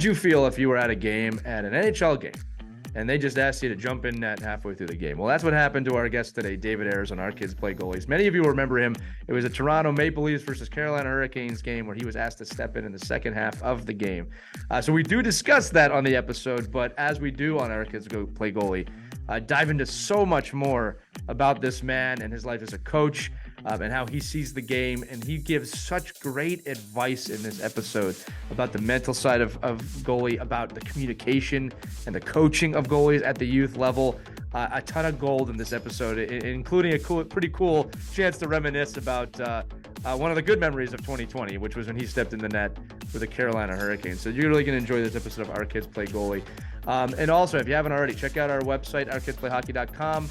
you feel if you were at a game, at an NHL game, and they just asked you to jump in net halfway through the game? Well, that's what happened to our guest today, David Ayres, on Our Kids Play Goalies. Many of you remember him. It was a Toronto Maple Leafs versus Carolina Hurricanes game where he was asked to step in the second half of the game. So we do discuss that on the episode, but as we do on Our Kids Play Goalie, dive into so much more about this man and his life as a coach, and how he sees the game. And he gives such great advice in this episode about the mental side of goalie, about the communication and the coaching of goalies at the youth level. A ton of gold in this episode, including a pretty cool chance to reminisce about one of the good memories of 2020, which was when he stepped in the net for the Carolina Hurricanes. So you're really going to enjoy this episode of Our Kids Play Goalie. And also, if you haven't already, check out our website, ourkidsplayhockey.com.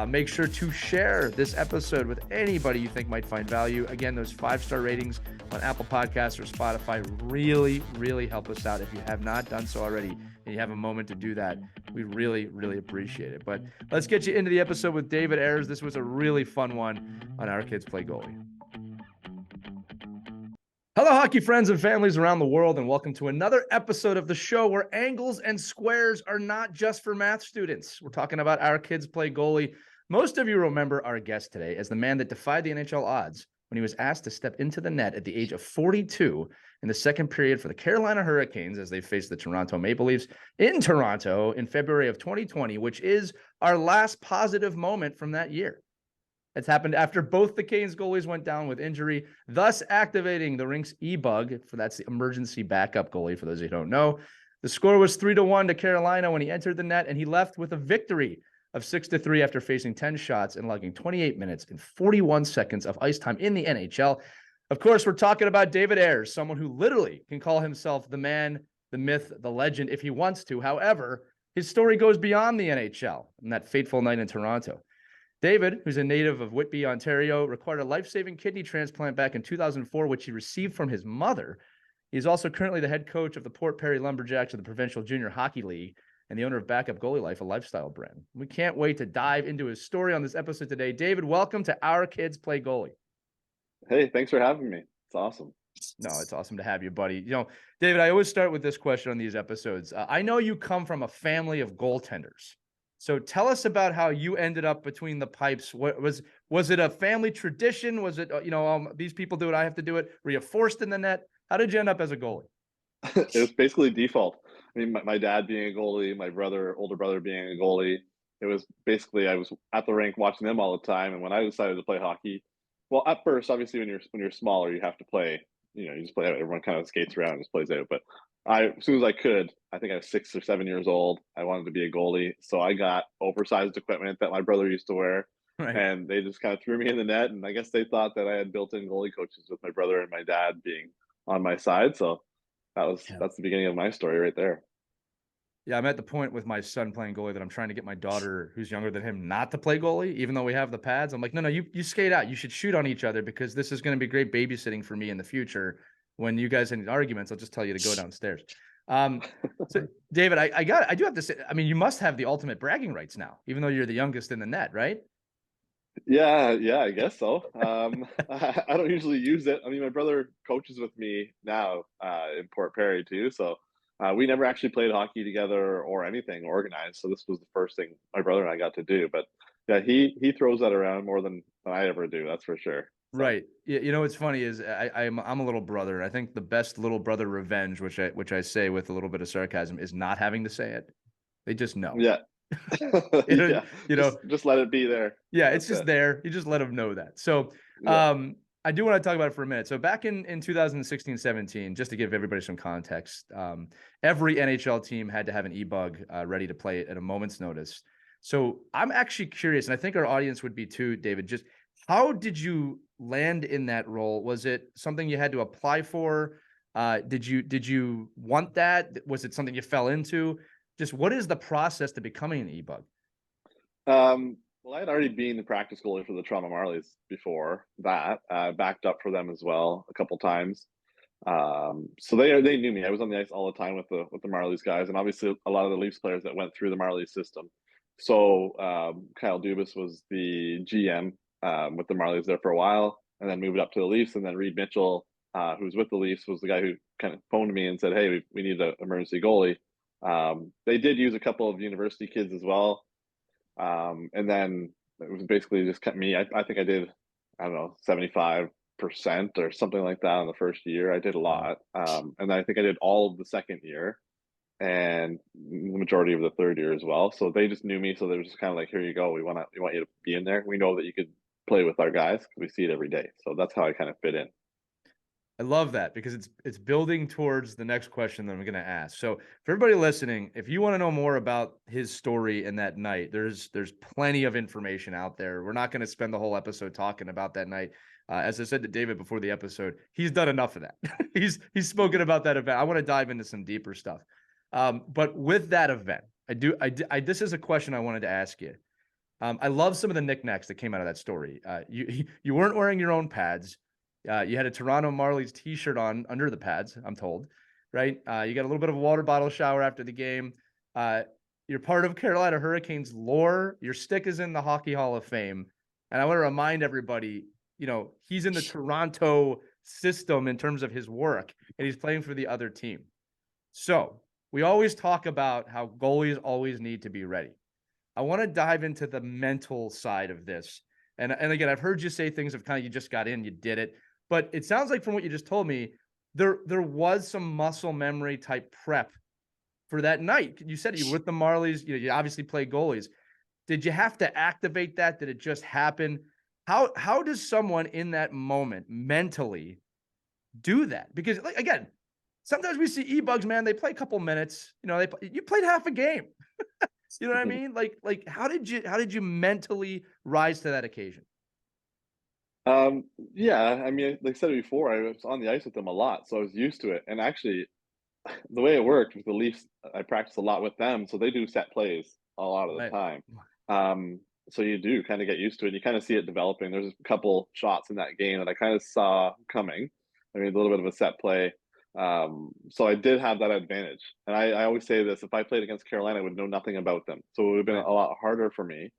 Make sure to share this episode with anybody you think might find value. Again, those 5-star ratings on Apple Podcasts or Spotify really, really help us out. If you have not done so already and you have a moment to do that, we really, really appreciate it. But let's get you into the episode with David Ayres. This was a really fun one on Our Kids Play Goalie. Hello, hockey friends and families around the world, and welcome to another episode of the show where angles and squares are not just for math students. We're talking about Our Kids Play Goalie. Most of you remember our guest today as the man that defied the NHL odds when he was asked to step into the net at the age of 42 in the second period for the Carolina Hurricanes as they faced the Toronto Maple Leafs in Toronto in February of 2020, which is our last positive moment from that year. It's happened after both the Canes goalies went down with injury, thus activating the rink's EBUG. That's the emergency backup goalie, for those who don't know. The score was 3-1 to Carolina when he entered the net, and he left with a victory of 6-3 after facing 10 shots and logging 28 minutes and 41 seconds of ice time in the NHL. Of course, we're talking about David Ayres, someone who literally can call himself the man, the myth, the legend if he wants to. However, his story goes beyond the NHL and that fateful night in Toronto. David, who's a native of Whitby, Ontario, required a life-saving kidney transplant back in 2004, which he received from his mother. He's also currently the head coach of the Port Perry Lumberjacks of the Provincial Junior Hockey League and the owner of Backup Goalie Life, a lifestyle brand. We can't wait to dive into his story on this episode today. David, welcome to Our Kids Play Goalie. Hey, thanks for having me. It's awesome. No, it's awesome to have you, buddy. You know, David, I always start with this question on these episodes. I know you come from a family of goaltenders. So tell us about how you ended up between the pipes. What was it a family tradition? Was it, these people do it, I have to do it? Were you forced in the net? How did you end up as a goalie? It was basically default. I mean, my dad being a goalie, my older brother being a goalie. It was basically, I was at the rink watching them all the time. And when I decided to play hockey, well, at first, obviously, when you're smaller, you have to play. You just play out. Everyone kind of skates around and just plays out. But as soon as I could, I think I was 6 or 7 years old, I wanted to be a goalie. So I got oversized equipment that my brother used to wear. Right. And they just kind of threw me in the net. And I guess they thought that I had built-in goalie coaches with my brother and my dad being on my side. So that's the beginning of my story right there. Yeah, I'm at the point with my son playing goalie that I'm trying to get my daughter, who's younger than him, not to play goalie, even though we have the pads. I'm like, no, you skate out. You should shoot on each other because this is going to be great babysitting for me in the future. When you guys have any arguments, I'll just tell you to go downstairs. So David, I do have to say, I mean, you must have the ultimate bragging rights now, even though you're the youngest in the net, right? Yeah, I guess so. I don't usually use it. I mean, my brother coaches with me now in Port Perry too. So we never actually played hockey together or anything organized. So this was the first thing my brother and I got to do. But yeah, he throws that around more than I ever do. That's for sure. So. Right. You know, what's funny is I'm a little brother. I think the best little brother revenge, which I say with a little bit of sarcasm, is not having to say it. They just know. Yeah. Just let it be there. Yeah, it's just there. You just let them know that. So I do want to talk about it for a minute. So back in 2016-17, just to give everybody some context, every NHL team had to have an EBUG ready to play at a moment's notice. So I'm actually curious, and I think our audience would be too, David, just how did you land in that role? Was it something you had to apply for? Did you want that? Was it something you fell into? Just what is the process to becoming an EBUG? Well, I had already been the practice goalie for the Toronto Marlies before that. Backed up for them as well a couple times. So they knew me. I was on the ice all the time with the Marlies guys, and obviously a lot of the Leafs players that went through the Marlies system. So Kyle Dubas was the GM with the Marlies there for a while, and then moved up to the Leafs, and then Reed Mitchell who was with the Leafs, was the guy who kind of phoned me and said, "Hey, we need an emergency goalie." They did use a couple of university kids as well, and then it was basically just kept me. I think I did, I don't know, 75% or something like that in the first year. I did a Wow. lot, and then I think I did all of the second year and the majority of the third year as well. So they just knew me. So they were just kind of like, "Here you go. We want you to be in there. We know that you could play with our guys because we see it every day." So that's how I kind of fit in. I love that because it's building towards the next question that I'm going to ask. So for everybody listening, if you want to know more about his story in that night, there's plenty of information out there. We're not going to spend the whole episode talking about that night. As I said to David before the episode, he's done enough of that. He's spoken about that event. I want to dive into some deeper stuff. But with that event, this is a question I wanted to ask you. I love some of the knickknacks that came out of that story. You weren't wearing your own pads. You had a Toronto Marlies T-shirt on under the pads, I'm told, right? You got a little bit of a water bottle shower after the game. You're part of Carolina Hurricanes lore. Your stick is in the Hockey Hall of Fame, and I want to remind everybody, he's in the Toronto system in terms of his work, and he's playing for the other team. So we always talk about how goalies always need to be ready. I want to dive into the mental side of this. And again, I've heard you say things of kind of you just got in, you did it. But it sounds like from what you just told me, there was some muscle memory type prep for that night. You said you were with the Marlies, you obviously play goalies. Did you have to activate that? Did it just happen? How does someone in that moment mentally do that? Because like, again, sometimes we see EBUGs, man, they play a couple minutes, you played half a game. You know what I mean? Like how did you mentally rise to that occasion? Um, yeah, I mean, like I said before, I was on the ice with them a lot, so I was used to it. And actually, the way it worked with the Leafs, I practice a lot with them, so they do set plays a lot of the Right. time. Um, so you do kind of get used to it. You kind of see it developing. There's a couple shots in that game that I kind of saw coming. I mean, a little bit of a set play. So I did have that advantage. And I always say this: if I played against Carolina, I would know nothing about them, so it would have been Right. a lot harder for me.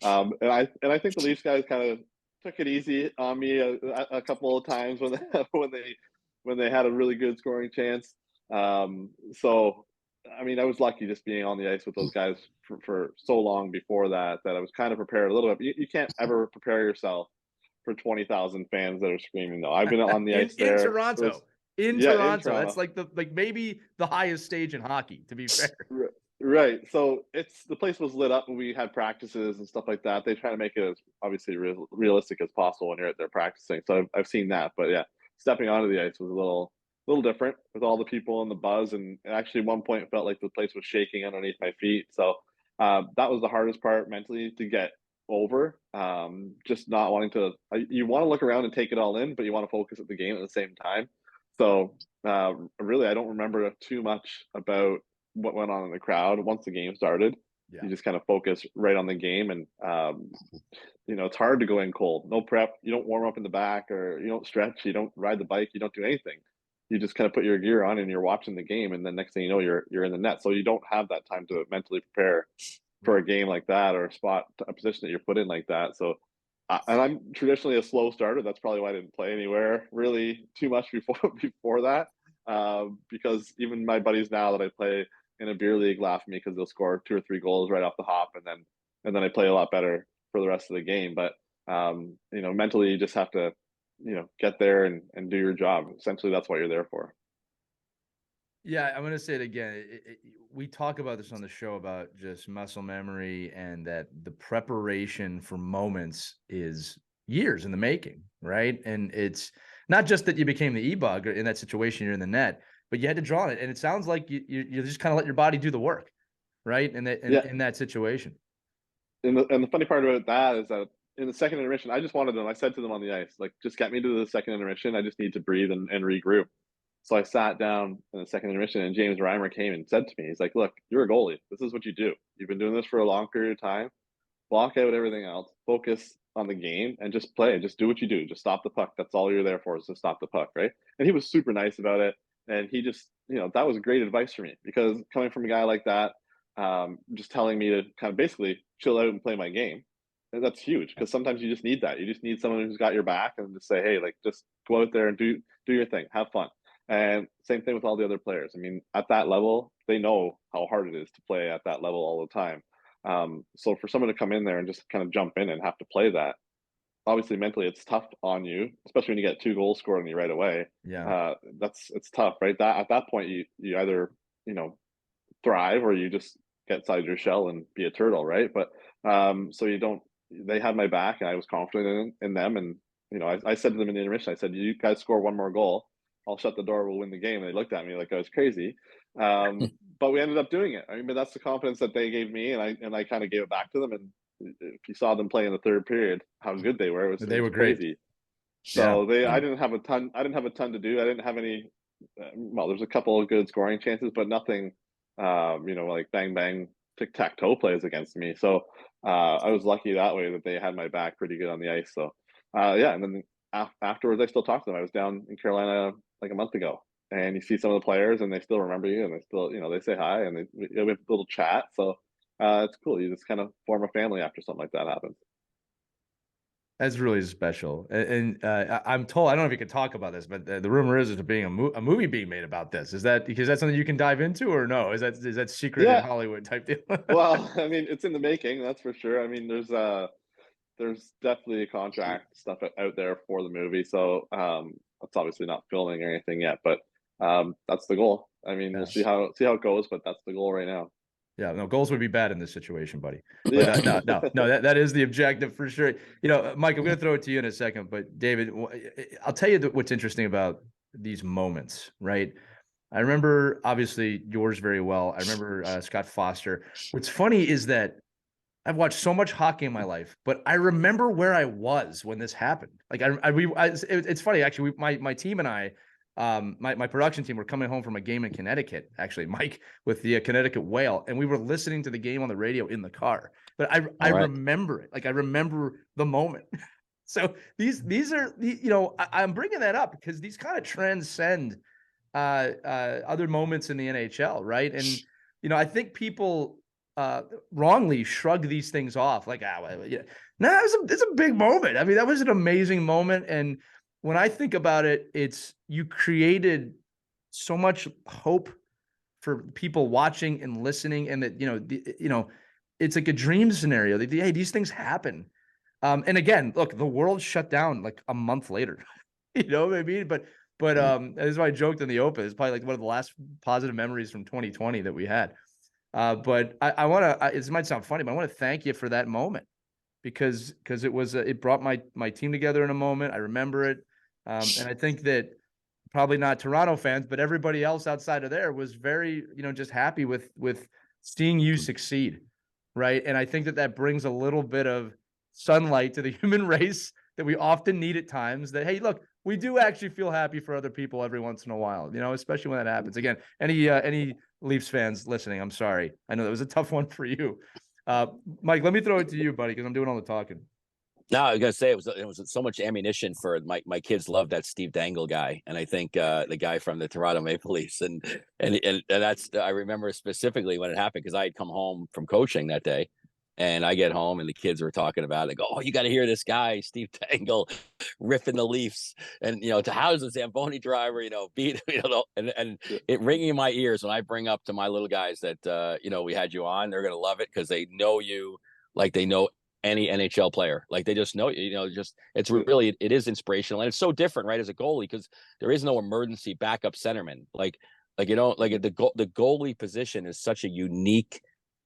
And I think the Leafs guys kind of took it easy on me a couple of times when when they had a really good scoring chance. So I mean, I was lucky just being on the ice with those guys for so long before that I was kind of prepared a little bit. You can't ever prepare yourself for 20,000 fans that are screaming though. I've been on the ice In there. It Toronto. was In yeah, in Toronto. That's Toronto. like maybe the highest stage in hockey, to be fair. Right. So it's the place was lit up and we had practices and stuff like that. They try to make it as obviously realistic as possible when you're out there practicing. So I've seen that, but yeah, stepping onto the ice was a little different with all the people and the buzz. And actually, at one point, it felt like the place was shaking underneath my feet. So that was the hardest part mentally to get over. Just not wanting to. You want to look around and take it all in, but you want to focus at the game at the same time. So really, I don't remember too much about what went on in the crowd once the game started. Yeah. You just kind of focus right on the game, and it's hard to go in cold. No prep. You don't warm up in the back, or you don't stretch. You don't ride the bike. You don't do anything. You just kind of put your gear on and you're watching the game, and then next thing you know, you're in the net. So you don't have that time to mentally prepare for Right. a game like that or a position that you're put in like that. So. And I'm traditionally a slow starter. That's probably why I didn't play anywhere really too much before that. Because even my buddies now that I play in a beer league laugh at me because they'll score 2 or 3 goals right off the hop, and then I play a lot better for the rest of the game. But mentally, you just have to get there and do your job. Essentially, that's what you're there for. Yeah, I'm gonna say it again. We talk about this on the show about just muscle memory and that the preparation for moments is years in the making, right? And it's not just that you became the e-bug or in that situation you're in the net, but you had to draw on it. And it sounds like you just kind of let your body do the work, right? Yeah, In that situation. and the funny part about that is that in the second intermission, I just wanted them. I said to them on the ice, like, just get me to the second intermission. I just need to breathe and regroup. So I sat down in the second intermission, and James Reimer came and said to me, he's like, "Look, you're a goalie. This is what you do. You've been doing this for a long period of time. Block out everything else. Focus on the game and just play. Just do what you do. Just stop the puck. That's all you're there for, is to stop the puck, right?" And he was super nice about it. And he just, that was great advice for me, because coming from a guy like that, just telling me to kind of basically chill out and play my game. And that's huge because sometimes you just need that. You just need someone who's got your back and just say, hey, like just go out there and do your thing, have fun. And same thing with all the other players. I mean, at that level, they know how hard it is to play at that level all the time. So for someone to come in there and just kind of jump in and have to play that, obviously mentally it's tough on you, especially when you get 2 goals scored on you right away. Yeah. It's tough, right? That at that point you either, you know, thrive or you just get inside your shell and be a turtle, right? But so you don't. They had my back, and I was confident in them. And you know, I said to them in the intermission, I said, "You guys score one more goal, I'll shut the door. We'll win the game." And they looked at me like I was crazy. But we ended up doing it. I mean, but that's the confidence that they gave me, and I kind of gave it back to them. And if you saw them play in the third period, how good they were, it They were was great. crazy. Yeah. So I didn't have a ton. I didn't have a ton to do. I didn't have any. Well, there's a couple of good scoring chances, but nothing. You know, like bang bang tic tac toe plays against me. So I was lucky that way that they had my back pretty good on the ice. So yeah, and then afterwards, I still talk to them. I was down in Carolina like a month ago, and you see some of the players, and they still remember you, and they still, you know, they say hi, and we have a little chat. So it's cool. You just kind of form a family after something like that happens. That's really special. And I'm told, I don't know if you could talk about this, but the rumor is there's being a movie being made about this. Is that because that's something you can dive into, or no? Is that secret in Yeah. Hollywood type deal? Well, I mean, it's in the making, that's for sure. I mean, there's definitely contract stuff out there for the movie, so it's obviously not filming or anything yet, but that's the goal. I mean, we'll Yeah. see how it goes, but that's the goal right now. Yeah, no, goals would be bad in this situation, buddy. But Yeah. no, that is the objective for sure. You know, Mike, I'm going to throw it to you in a second, but David, I'll tell you what's interesting about these moments, right? I remember obviously yours very well. I remember Scott Foster. What's funny is that I've watched so much hockey in my life, but I remember where I was when this happened. Like it's funny actually. My team and I, my production team were coming home from a game in Connecticut. Actually, Mike with the Connecticut Whale, and we were listening to the game on the radio in the car. But I All right. remember it. Like I remember the moment. So these are you know I'm bringing that up because these kind of transcend other moments in the NHL, right? And you know I think people wrongly shrug these things off like, well, yeah. No, it's a big moment. I mean, that was an amazing moment. And when I think about it, it's you created so much hope for people watching and listening, and that you know, it's like a dream scenario. Hey, these things happen. And again, look, the world shut down like a month later. You know what I mean? But this is why I joked in the open. It's probably like one of the last positive memories from 2020 that we had. But I want to. It might sound funny, but I want to thank you for that moment because it was it brought my team together in a moment. I remember it, and I think that probably not Toronto fans, but everybody else outside of there was very just happy with seeing you succeed, right? And I think that brings a little bit of sunlight to the human race that we often need at times. That hey, look, we do actually feel happy for other people every once in a while, especially when that happens. Again, any Leafs fans listening, I'm sorry. I know that was a tough one for you. Mike, let me throw it to you, buddy, because I'm doing all the talking. No, I was gonna say it was so much ammunition for my kids love that Steve Dangle guy, and I think the guy from the Toronto Maple Leafs, and that's I remember specifically when it happened because I had come home from coaching that day, and I get home and the kids were talking about it. They go, "Oh, you got to hear this guy, Steve Dangle, ripping the Leafs, and to how's the Zamboni driver, beat and it ringing in my ears when I bring up to my little guys that we had you on. They're gonna love it because they know you like they know any NHL player. Like they just know, just it's really it is inspirational, and it's so different, right? As a goalie, because there is no emergency backup centerman. Like the goalie position is such a unique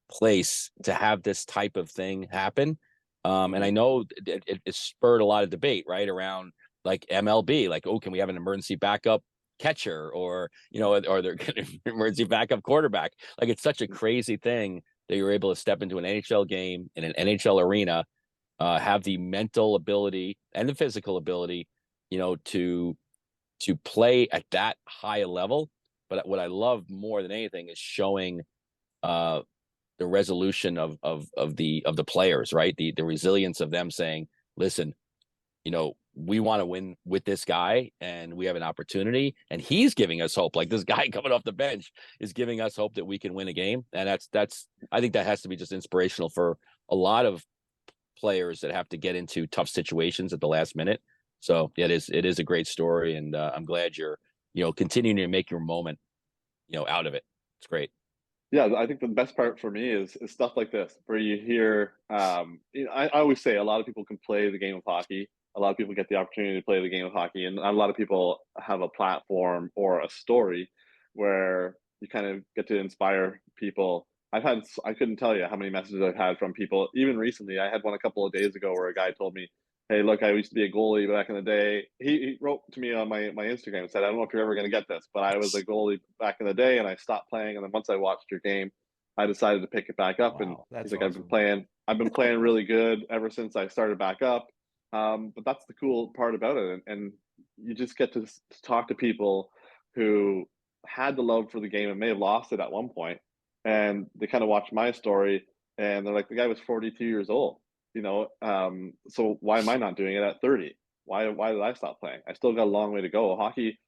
place to have this type of thing happen. And I know it spurred a lot of debate, right, around like MLB, like, oh, can we have an emergency backup catcher, or or they're an emergency backup quarterback? Like it's such a crazy thing that you're able to step into an NHL game in an NHL arena, have the mental ability and the physical ability, to play at that high a level. But what I love more than anything is showing the resolution of the players, right? The resilience of them saying, listen, we want to win with this guy and we have an opportunity and he's giving us hope. Like this guy coming off the bench is giving us hope that we can win a game. And that's I think that has to be just inspirational for a lot of players that have to get into tough situations at the last minute. So it is a great story, and I'm glad you're continuing to make your moment out of it. It's great. Yeah, I think the best part for me is stuff like this, where you hear. I always say a lot of people can play the game of hockey. A lot of people get the opportunity to play the game of hockey, and a lot of people have a platform or a story where you kind of get to inspire people. I couldn't tell you how many messages I've had from people. Even recently, I had one a couple of days ago where a guy told me, "Hey, look, I used to be a goalie back in the day." He wrote to me on my Instagram and said, "I don't know if you're ever going to get this, but I was a goalie back in the day, and I stopped playing. And then once I watched your game, I decided to pick it back up." And Wow, that's he's like, awesome. I've been playing really good ever since I started back up." But that's the cool part about it, and you just get to talk to people who had the love for the game and may have lost it at one point, and they kind of watch my story, and they're like, "The guy was 42 years old, so why am I not doing it at 30? Why did I stop playing? I still got a long way to go." Hockey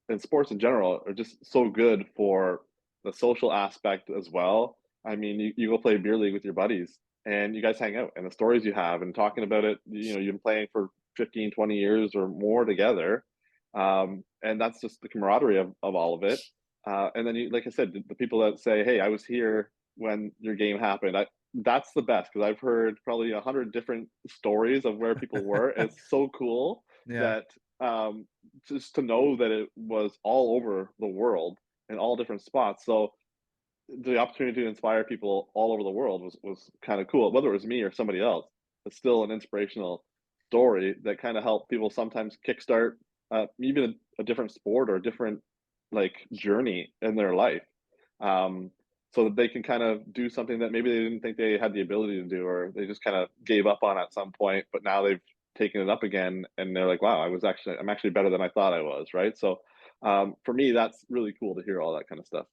and sports in general are just so good for the social aspect as well. I mean, you go play beer league with your buddies and you guys hang out, and the stories you have and talking about it, you've been playing for 15, 20 years or more together. And that's just the camaraderie of all of it. And then like I said, the people that say, "Hey, I was here when your game happened." That's the best, because I've heard probably 100 different stories of where people were. It's so cool Yeah. that just to know that it was all over the world in all different spots. So the opportunity to inspire people all over the world was kind of cool. Whether it was me or somebody else, it's still an inspirational story that kind of helped people sometimes kickstart even a different sport or a different like journey in their life. So that they can kind of do something that maybe they didn't think they had the ability to do, or they just kind of gave up on at some point, but now they've taken it up again and they're like, "Wow, I'm actually better than I thought I was." Right. So for me, that's really cool to hear all that kind of stuff.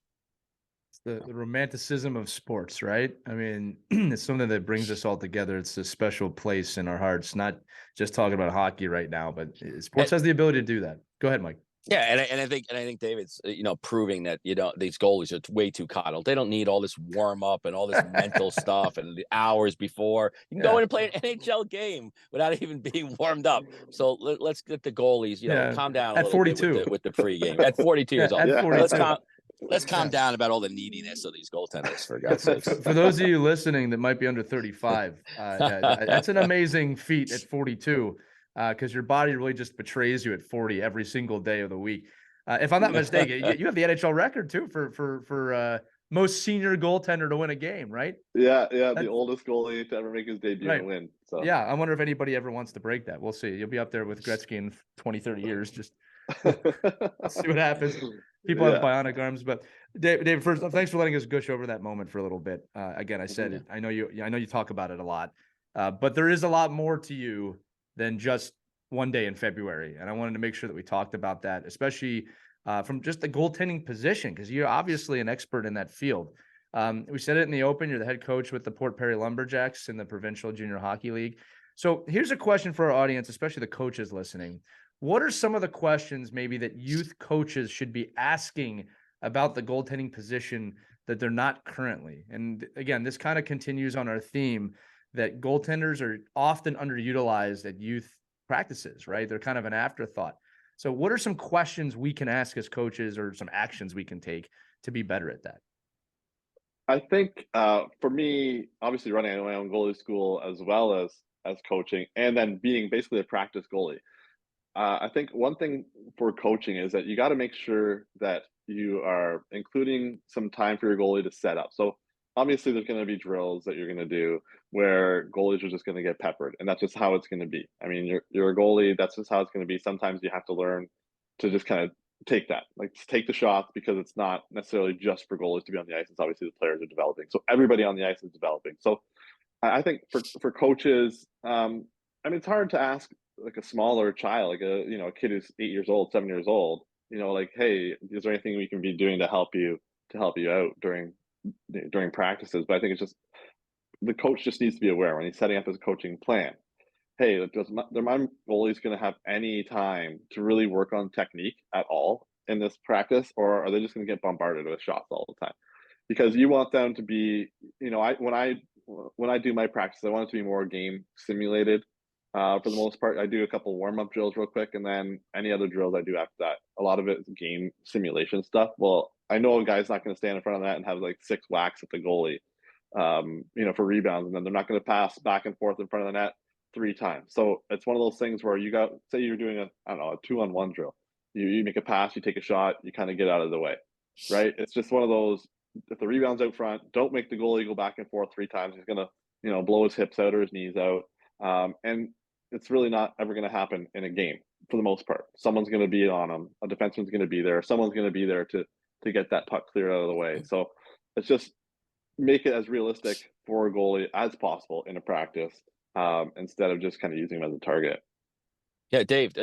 It's the romanticism of sports, right? I mean, it's something that brings us all together. It's a special place in our hearts, not just talking about hockey right now, but sports has the ability to do that. Go ahead, Mike. Yeah, and I think David's proving that these goalies are way too coddled. They don't need all this warm up and all this mental stuff and the hours before. You can go Yeah. in and play an NHL game without even being warmed up. So let's get the goalies, Yeah. calm down a At little bit with 42. the pregame at 42 Yeah, years old. at Yeah. Let's calm Yeah. down about all the neediness of these goaltenders, for For, God's for, sakes. for those of you listening that might be under 35, that's an amazing feat at 42, because your body really just betrays you at 40 every single day of the week. If I'm not mistaken, you have the NHL record too for most senior goaltender to win a game, right? Yeah, the That's oldest goalie to ever make his debut right. and win. So Yeah, I wonder if anybody ever wants to break that. We'll see. You'll be up there with Gretzky in 20, 30 years. Just see what happens. People have yeah. bionic arms, but Dave, first, thanks for letting us gush over that moment for a little bit. Again, I said Yeah. it. I know you talk about it a lot, but there is a lot more to you than just one day in February, and I wanted to make sure that we talked about that, especially from just the goaltending position, because you're obviously an expert in that field. We said it in the open. You're the head coach with the Port Perry Lumberjacks in the Provincial Junior Hockey League. So here's a question for our audience, especially the coaches listening. What are some of the questions maybe that youth coaches should be asking about the goaltending position that they're not currently? And again, this kind of continues on our theme that goaltenders are often underutilized at youth practices, right? They're kind of an afterthought. So what are some questions we can ask as coaches, or some actions we can take to be better at that? I think for me, obviously running my own goalie school as well as coaching, and then being basically a practice goalie. I think one thing for coaching is that you got to make sure that you are including some time for your goalie to set up. So obviously, there's going to be drills that you're going to do where goalies are just going to get peppered, and that's just how it's going to be. I mean, you're a goalie. That's just how it's going to be. Sometimes you have to learn to just kind of take that, like take the shots, because it's not necessarily just for goalies to be on the ice. It's obviously the players are developing, so everybody on the ice is developing. So I think for coaches, I mean, it's hard to ask like a smaller child, like a kid who's 8 years old, 7 years old, like, "Hey, is there anything we can be doing to help you out during practices?" But I think it's just the coach just needs to be aware when he's setting up his coaching plan. Hey, my goalie's going to have any time to really work on technique at all in this practice, or are they just going to get bombarded with shots all the time? Because you want them to be, I when I when I do my practice, I want it to be more game simulated. For the most part, I do a couple warm-up drills real quick, and then any other drills I do after that. A lot of it is game simulation stuff. Well, I know a guy's not going to stand in front of that and have like 6 whacks at the goalie, for rebounds, and then they're not going to pass back and forth in front of the net 3 times. So it's one of those things where say you're doing a 2-on-1 drill. You make a pass, you take a shot, you kind of get out of the way, right? It's just one of those. If the rebound's out front, don't make the goalie go back and forth 3 times. He's gonna, blow his hips out or his knees out, and it's really not ever going to happen in a game for the most part. Someone's going to be on him. A defenseman's going to be there. Someone's going to be there to get that puck cleared out of the way. So it's just make it as realistic for a goalie as possible in a practice, instead of just kind of using him as a target. Yeah, Dave,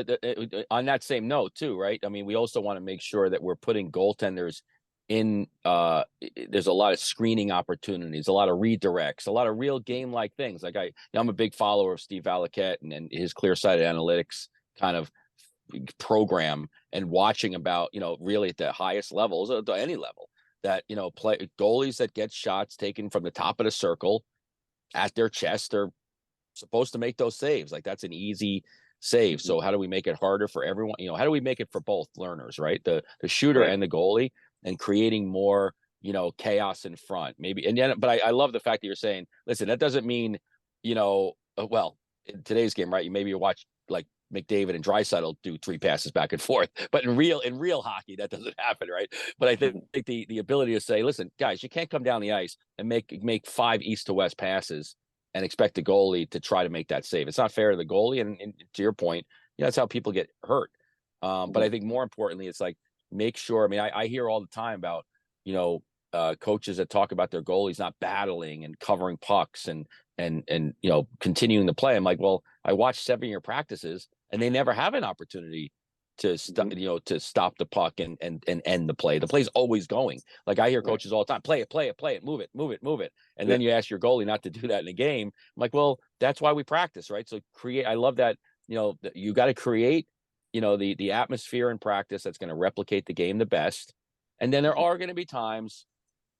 on that same note too, right? I mean, we also want to make sure that we're putting goaltenders in, there's a lot of screening opportunities, a lot of redirects, a lot of real game-like things. Like I'm a big follower of Steve Valiquette and his clear-sighted analytics kind of program, and watching about, really at the highest levels, at any level, that, play goalies that get shots taken from the top of the circle at their chest are supposed to make those saves. Like that's an easy save. So how do we make it harder for everyone? How do we make it for both learners, right? The shooter Right. and the goalie, and creating more, chaos in front, maybe. And then, but I love the fact that you're saying, listen, that doesn't mean, well, in today's game, right? Maybe you watch like McDavid and Draisaitl do 3 passes back and forth, but in real hockey, that doesn't happen, right? But I think the ability to say, listen, guys, you can't come down the ice and make 5 east to west passes and expect the goalie to try to make that save. It's not fair to the goalie. And to your point, that's how people get hurt. But I think more importantly, it's like, make sure. I mean, I hear all the time about, coaches that talk about their goalies not battling and covering pucks and continuing the play. I'm like, well, I watched 7-year practices and they never have an opportunity to stop the puck and end the play. The play's always going. Like I hear coaches all the time, play it, move it. And then you ask your goalie not to do that in a game. I'm like, well, that's why we practice, right? So I love that, you got to create, the atmosphere in practice that's going to replicate the game the best. And then there are going to be times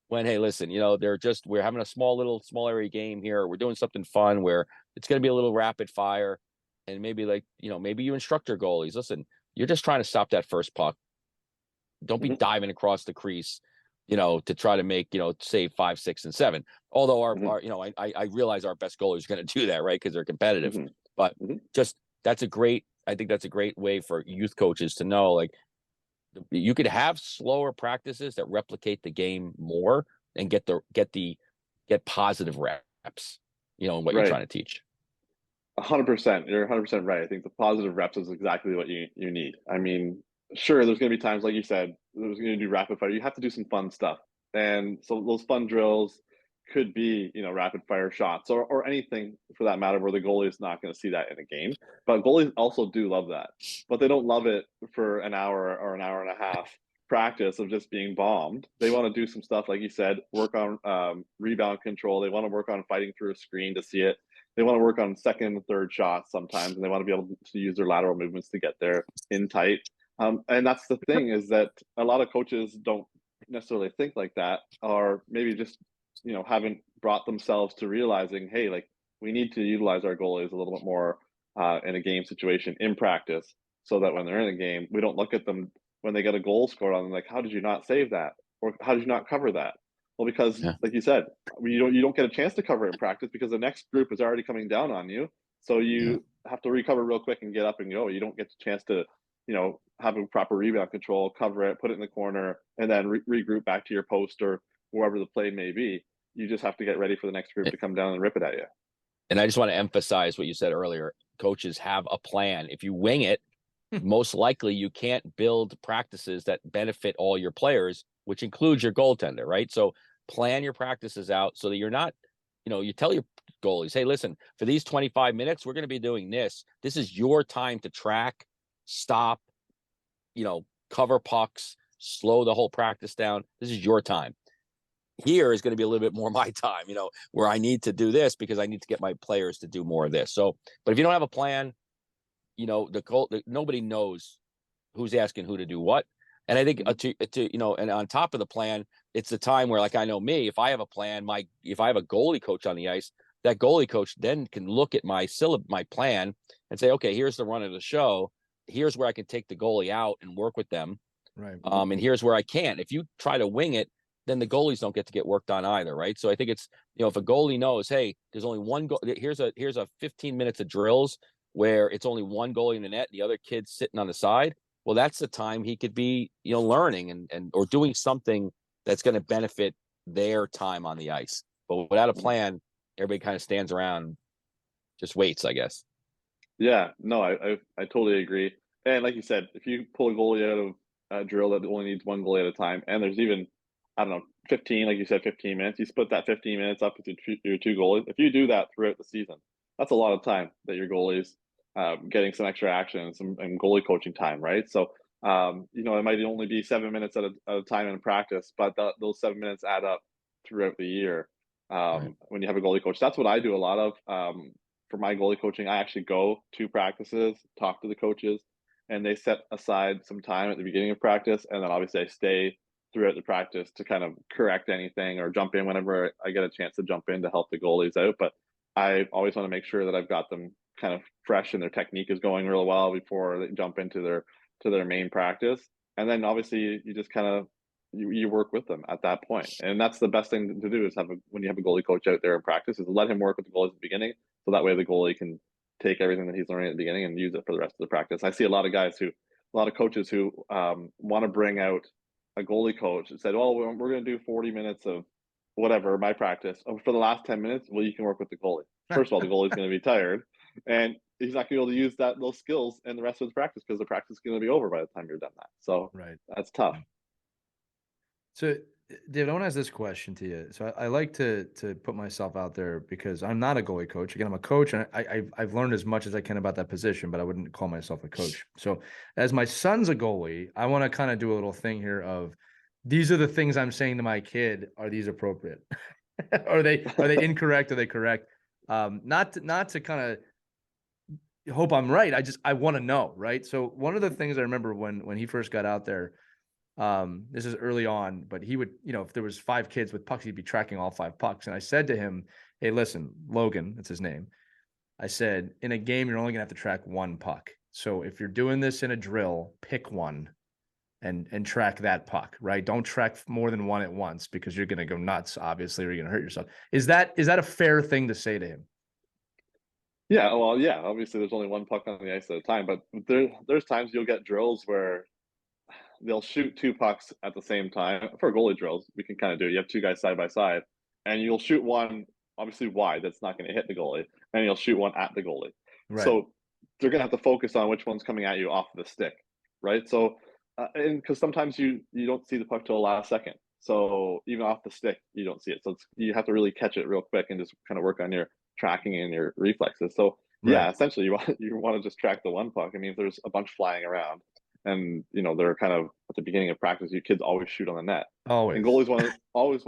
when, hey, listen, we're having a small area game here. We're doing something fun where it's going to be a little rapid fire. And maybe maybe you instruct your goalies, listen, you're just trying to stop that first puck. Don't be diving across the crease, to try to make, save 5, 6, and 7. Although I realize our best goalies are going to do that, right? Because they're competitive. But I think that's a great way for youth coaches to know, like, you could have slower practices that replicate the game more and get positive reps, in what you're trying to teach. 100%. You're 100% right. I think the positive reps is exactly what you need. I mean, sure, there's going to be times, like you said, there's going to do rapid fire. You have to do some fun stuff. And so those fun drills could be, rapid fire shots or anything for that matter, where the goalie is not going to see that in a game. But goalies also do love that, but they don't love it for an hour or an hour and a half practice of just being bombed. They want to do some stuff, like you said, work on rebound control. They want to work on fighting through a screen to see it. They want to work on second and third shots sometimes, and they want to be able to use their lateral movements to get there in tight. And that's the thing, is that a lot of coaches don't necessarily think like that, or maybe just haven't brought themselves to realizing, hey, like, we need to utilize our goalies a little bit more in a game situation in practice, so that when they're in a game, we don't look at them when they get a goal scored on them like, how did you not save that, or how did you not cover that? Well, because like you said, you don't get a chance to cover it in practice because the next group is already coming down on you. So you have to recover real quick and get up and go. You don't get the chance to, have a proper rebound control, cover it, put it in the corner, and then regroup back to your post or wherever the play may be. You just have to get ready for the next group to come down and rip it at you. And I just want to emphasize what you said earlier. Coaches have a plan. If you wing it, most likely you can't build practices that benefit all your players, which includes your goaltender, right? So plan your practices out so that you're not, you tell your goalies, hey, listen, for these 25 minutes, we're going to be doing this. This is your time to track, stop, cover pucks, slow the whole practice down. This is your time. Here is going to be a little bit more my time, where I need to do this because I need to get my players to do more of this. So, but if you don't have a plan, nobody knows who's asking who to do what. And I think and on top of the plan, it's a time where, like, I know me, if I have a plan, if I have a goalie coach on the ice, that goalie coach then can look at my plan and say, okay, here's the run of the show. Here's where I can take the goalie out and work with them. Right. And here's where I can't. If you try to wing it, then the goalies don't get worked on either, right? So I think it's, if a goalie knows, hey, there's only one goal. Here's a 15 minutes of drills where it's only one goalie in the net, and the other kid's sitting on the side. Well, that's the time he could be, learning and or doing something that's going to benefit their time on the ice. But without a plan, everybody kind of stands around, just waits, I guess. Yeah, no, I totally agree. And like you said, if you pull a goalie out of a drill that only needs one goalie at a time, and there's even, I don't know, 15, like you said, 15 minutes, you split that 15 minutes up into your two goalies. If you do that throughout the season, that's a lot of time that your goalies getting some extra action and goalie coaching time, right? So, it might only be 7 minutes at a time in practice, but those 7 minutes add up throughout the year Right. when you have a goalie coach. That's what I do a lot of. For my goalie coaching, I actually go to practices, talk to the coaches, and they set aside some time at the beginning of practice, and then obviously I stay throughout the practice to kind of correct anything or jump in whenever I get a chance to jump in to help the goalies out. But I always want to make sure that I've got them kind of fresh and their technique is going real well before they jump into their main practice. And then obviously you just kind of you work with them at that point. And that's the best thing to do is when you have a goalie coach out there in practice is let him work with the goalies at the beginning. So that way the goalie can take everything that he's learning at the beginning and use it for the rest of the practice. I see a lot of coaches who want to bring out a goalie coach and said, "Oh, we're going to do 40 minutes of whatever my practice. Oh, for the last 10 minutes, well, you can work with the goalie." First of all, the goalie's going to be tired, and he's not going to be able to use those skills in the rest of his practice because the practice is going to be over by the time you're done that. So Right. that's tough. So, David, I want to ask this question to you. So, I like to put myself out there because I'm not a goalie coach. Again, I'm a coach, and I've learned as much as I can about that position, but I wouldn't call myself a coach. So, as my son's a goalie, I want to kind of do a little thing here of these are the things I'm saying to my kid. Are these appropriate? Are they incorrect? Are they correct? Not to kind of hope I'm right. I want to know, right? So, one of the things I remember when he first got out there. This is early on, but he would, if there was 5 kids with pucks, he'd be tracking all 5 pucks. And I said to him, "Hey, listen, Logan, that's his name. I said, in a game, you're only gonna have to track 1 puck. So if you're doing this in a drill, pick one and track that puck, right? Don't track more than 1 at once because you're gonna go nuts, obviously, or you're gonna hurt yourself." Is that a fair thing to say to him? Yeah, well, yeah. Obviously, there's only 1 puck on the ice at a time, but there's times you'll get drills where they'll shoot 2 pucks at the same time. For goalie drills, we can kind of do it. You have 2 guys side by side, and you'll shoot one obviously wide that's not going to hit the goalie, and you'll shoot one at the goalie. Right. So they're going to have to focus on which one's coming at you off the stick, right? So, and because sometimes you don't see the puck till the last second, so even off the stick you don't see it. So you have to really catch it real quick and just kind of work on your tracking and your reflexes. So yeah, Right. essentially you want to just track the 1 puck. I mean, if there's a bunch flying around and they're kind of at the beginning of practice, you kids always shoot on the net, and Always. goalies always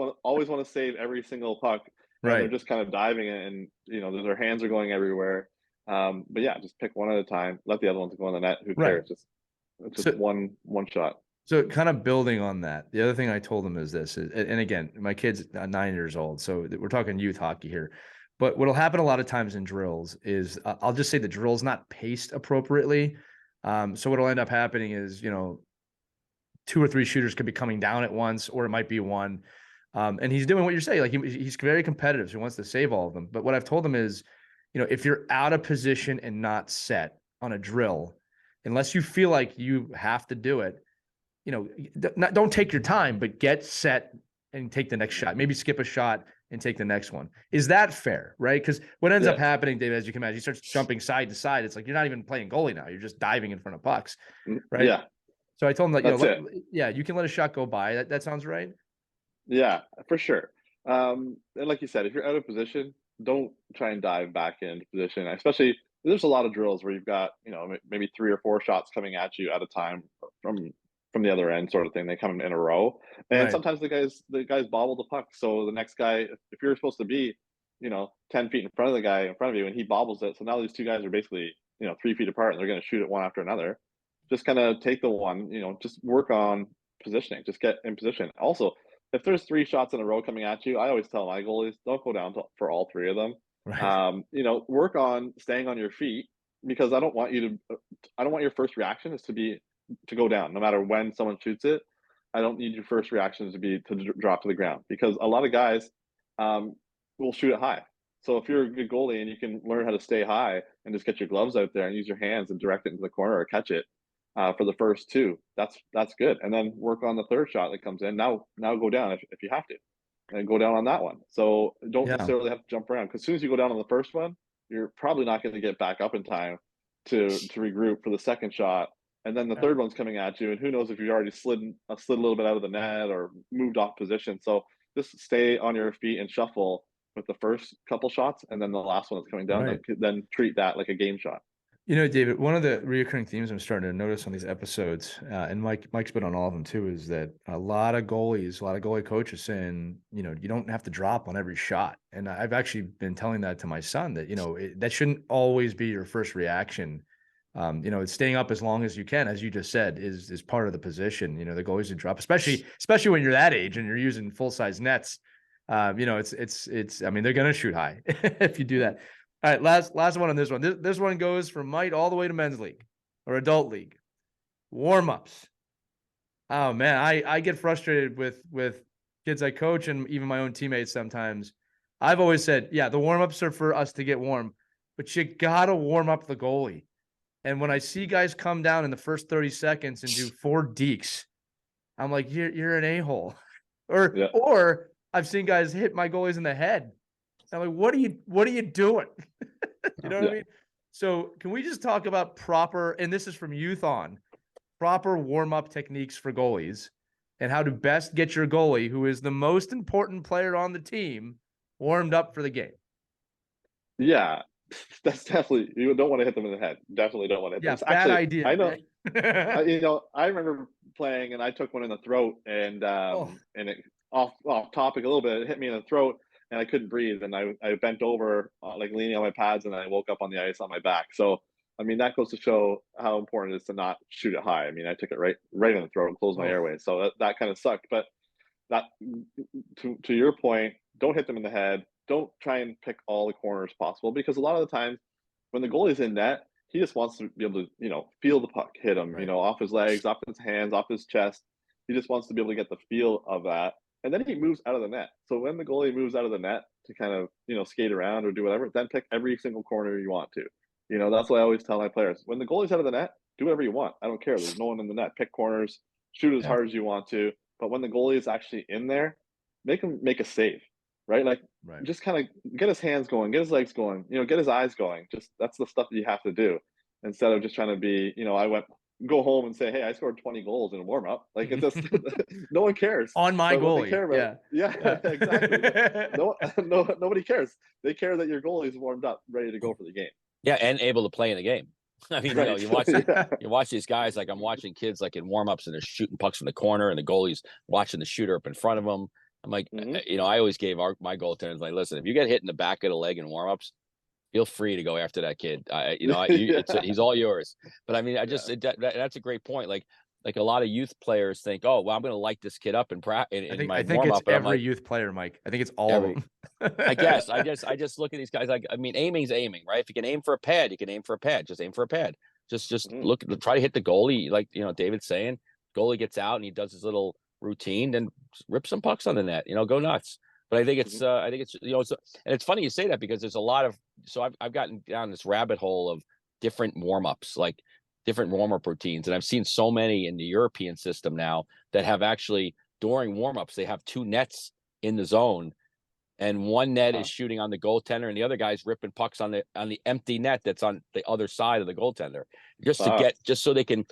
want to save every single puck, and they're Right. just kind of diving in, and their hands are going everywhere. But yeah, just pick one at a time, let the other ones go on the net. Who Right. cares? It's just So, one shot. So kind of building on that, the other thing I told him is this, and again, my kid's 9 years old, so we're talking youth hockey here. But what'll happen a lot of times in drills is I'll just say the drill's not paced appropriately. So what'll end up happening is, 2 or 3 shooters could be coming down at once, or it might be one. And he's doing what you're saying, like he's very competitive, so he wants to save all of them. But what I've told him is, if you're out of position and not set on a drill, unless you feel like you have to do it, don't take your time, but get set and take the next shot. Maybe skip a shot and take the next one. Is that fair? Right? Because what ends up happening, David, as you can imagine, he starts jumping side to side. It's like you're not even playing goalie now. You're just diving in front of pucks. Right. Yeah. So I told him that, you can let a shot go by. That sounds right. Yeah, for sure. And like you said, if you're out of position, don't try and dive back into position. Especially there's a lot of drills where you've got maybe 3 or 4 shots coming at you at a time from the other end, sort of thing. They come in a row, and Right. sometimes the guys bobble the puck. So the next guy, if you're supposed to be 10 feet in front of the guy in front of you, and he bobbles it, so now these 2 guys are basically 3 feet apart, and they're going to shoot it one after another. Just kind of take the one, just work on positioning, just get in position. Also, if there's 3 shots in a row coming at you, I always tell my goalies, don't go down for all 3 of them. Right. Work on staying on your feet, because I don't want your first reaction is to go down, no matter when someone shoots it. I don't need your first reaction to be to drop to the ground, because a lot of guys will shoot it high. So if you're a good goalie and you can learn how to stay high and just get your gloves out there and use your hands and direct it into the corner or catch it for the first 2, that's good. And then work on the 3rd shot that comes in. Now go down if you have to, and go down on that one. So don't Yeah. necessarily have to jump around, because as soon as you go down on the first one, you're probably not going to get back up in time to regroup for the 2nd shot. And then the 3rd one's coming at you, and who knows if you've already slid a little bit out of the net or moved off position. So just stay on your feet and shuffle with the first couple shots, and then the last one that's coming down, Right. then treat that like a game shot. David, one of the recurring themes I'm starting to notice on these episodes, and Mike's been on all of them too, is that a lot of goalie coaches saying, you don't have to drop on every shot. And I've actually been telling that to my son, that, that shouldn't always be your first reaction. It's staying up as long as you can, as you just said, is part of the position. The goalies to drop, especially when you're that age and you're using full-size nets. It's I mean, they're going to shoot high if you do that. All right, last one on this one. This one goes from Mite all the way to men's league or adult league. Warm-ups. Oh man, I get frustrated with kids I coach and even my own teammates sometimes. I've always said, yeah, the warm-ups are for us to get warm, but you gotta warm up the goalie. And when I see guys come down in the first 30 seconds and do 4 dekes, I'm like, you're an a-hole. Or I've seen guys hit my goalies in the head. I'm like, what are you doing? You know what I mean? So can we just talk about proper, and this is from youth on, proper warm-up techniques for goalies and how to best get your goalie, who is the most important player on the team, warmed up for the game? Yeah, that's definitely, you don't want to hit them in the head. Definitely don't want to hit them. Bad idea. I know. Right? I remember playing and I took one in the throat, and it off topic a little bit. It hit me in the throat and I couldn't breathe, and I bent over like leaning on my pads, and I woke up on the ice on my back. So I mean, that goes to show how important it is to not shoot it high. I mean, I took it right in the throat and closed my airway. So that kind of sucked. But that, to your point, don't hit them in the head. Don't try and pick all the corners possible, because a lot of the times when the goalie's in net, he just wants to be able to, feel the puck hit him, Right. Off his legs, off his hands, off his chest. He just wants to be able to get the feel of that. And then he moves out of the net. So when the goalie moves out of the net to kind of, skate around or do whatever, then pick every single corner you want to. That's what I always tell my players. When the goalie's out of the net, do whatever you want. I don't care. There's no one in the net. Pick corners, shoot as hard as you want to. But when the goalie is actually in there, make him make a save, right? Like, just kind of get his hands going, get his legs going, get his eyes going. Just that's the stuff that you have to do, instead of just trying to be, go home and say, hey, I scored 20 goals in a warm up. Like, it just no one cares. On my goalie. Exactly. Nobody cares. They care that your goalie is warmed up, ready to go for the game. Yeah, and able to play in the game. I mean, you watch these guys, like I'm watching kids like in warm-ups and they're shooting pucks from the corner and the goalie's watching the shooter up in front of them. I'm like, I always gave my goaltenders, like, listen, if you get hit in the back of the leg in warm-ups, feel free to go after that kid. He's all yours. But I mean, that's a great point. Like a lot of youth players think, oh, well, I'm going to light this kid up in my warm up. It's every youth player, Mike. I think it's all of them. I guess I just look at these guys. Like, I mean, aiming's aiming, right? If you can aim for a pad, you can aim for a pad. Just aim for a pad. Just try to hit the goalie. Like, David's saying, goalie gets out and he does his little routine, then rip some pucks on the net. Go nuts. But I think it's and it's funny you say that, because there's a lot of, so I've gotten down this rabbit hole of different warm-ups, like different warm-up routines. And I've seen so many in the European system now that have actually, during warm-ups, they have 2 nets in the zone, and one net is shooting on the goaltender and the other guy's ripping pucks on the empty net that's on the other side of the goaltender, just so they can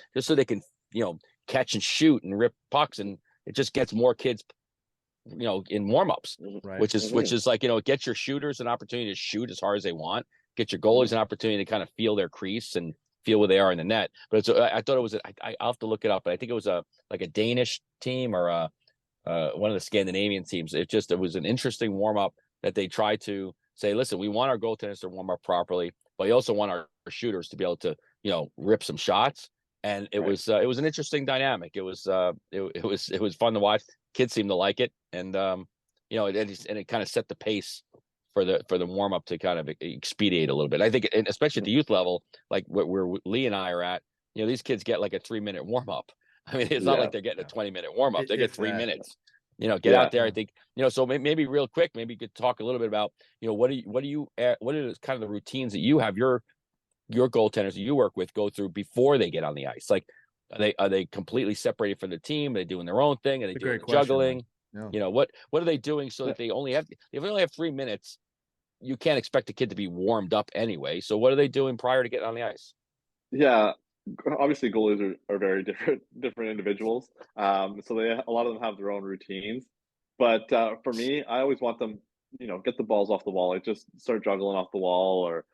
catch and shoot and rip pucks. And it just gets more kids in warm-ups, which is like, it gets your shooters an opportunity to shoot as hard as they want, get your goalies an opportunity to kind of feel their crease and feel where they are in the net. But I thought it was, I'll have to look it up, but I think it was a Danish team or one of the Scandinavian teams. It was an interesting warm-up that they tried to say, listen, we want our goaltenders to warm up properly, but we also want our shooters to be able to, rip some shots. And it was an interesting dynamic. It was fun to watch. Kids seemed to like it. and it kind of set the pace for the warm up to kind of expedite a little bit. I think, and especially at the youth level, like where Lee and I are at, these kids get like a 3-minute warm up. I mean, it's not like they're getting a 20-minute warm up; they get 3 minutes. Get out there. I think so. Maybe real quick, maybe you could talk a little bit about what are kind of the routines that you have your goaltenders that you work with go through before they get on the ice? Like, are they completely separated from the team? Are they doing their own thing? Are they doing juggling? Yeah. What are they doing so that if they only have 3 minutes, you can't expect a kid to be warmed up anyway. So what are they doing prior to getting on the ice? Yeah, obviously goalies are very different individuals. So a lot of them have their own routines. But for me, I always want them, get the balls off the wall, like just start juggling off the wall, or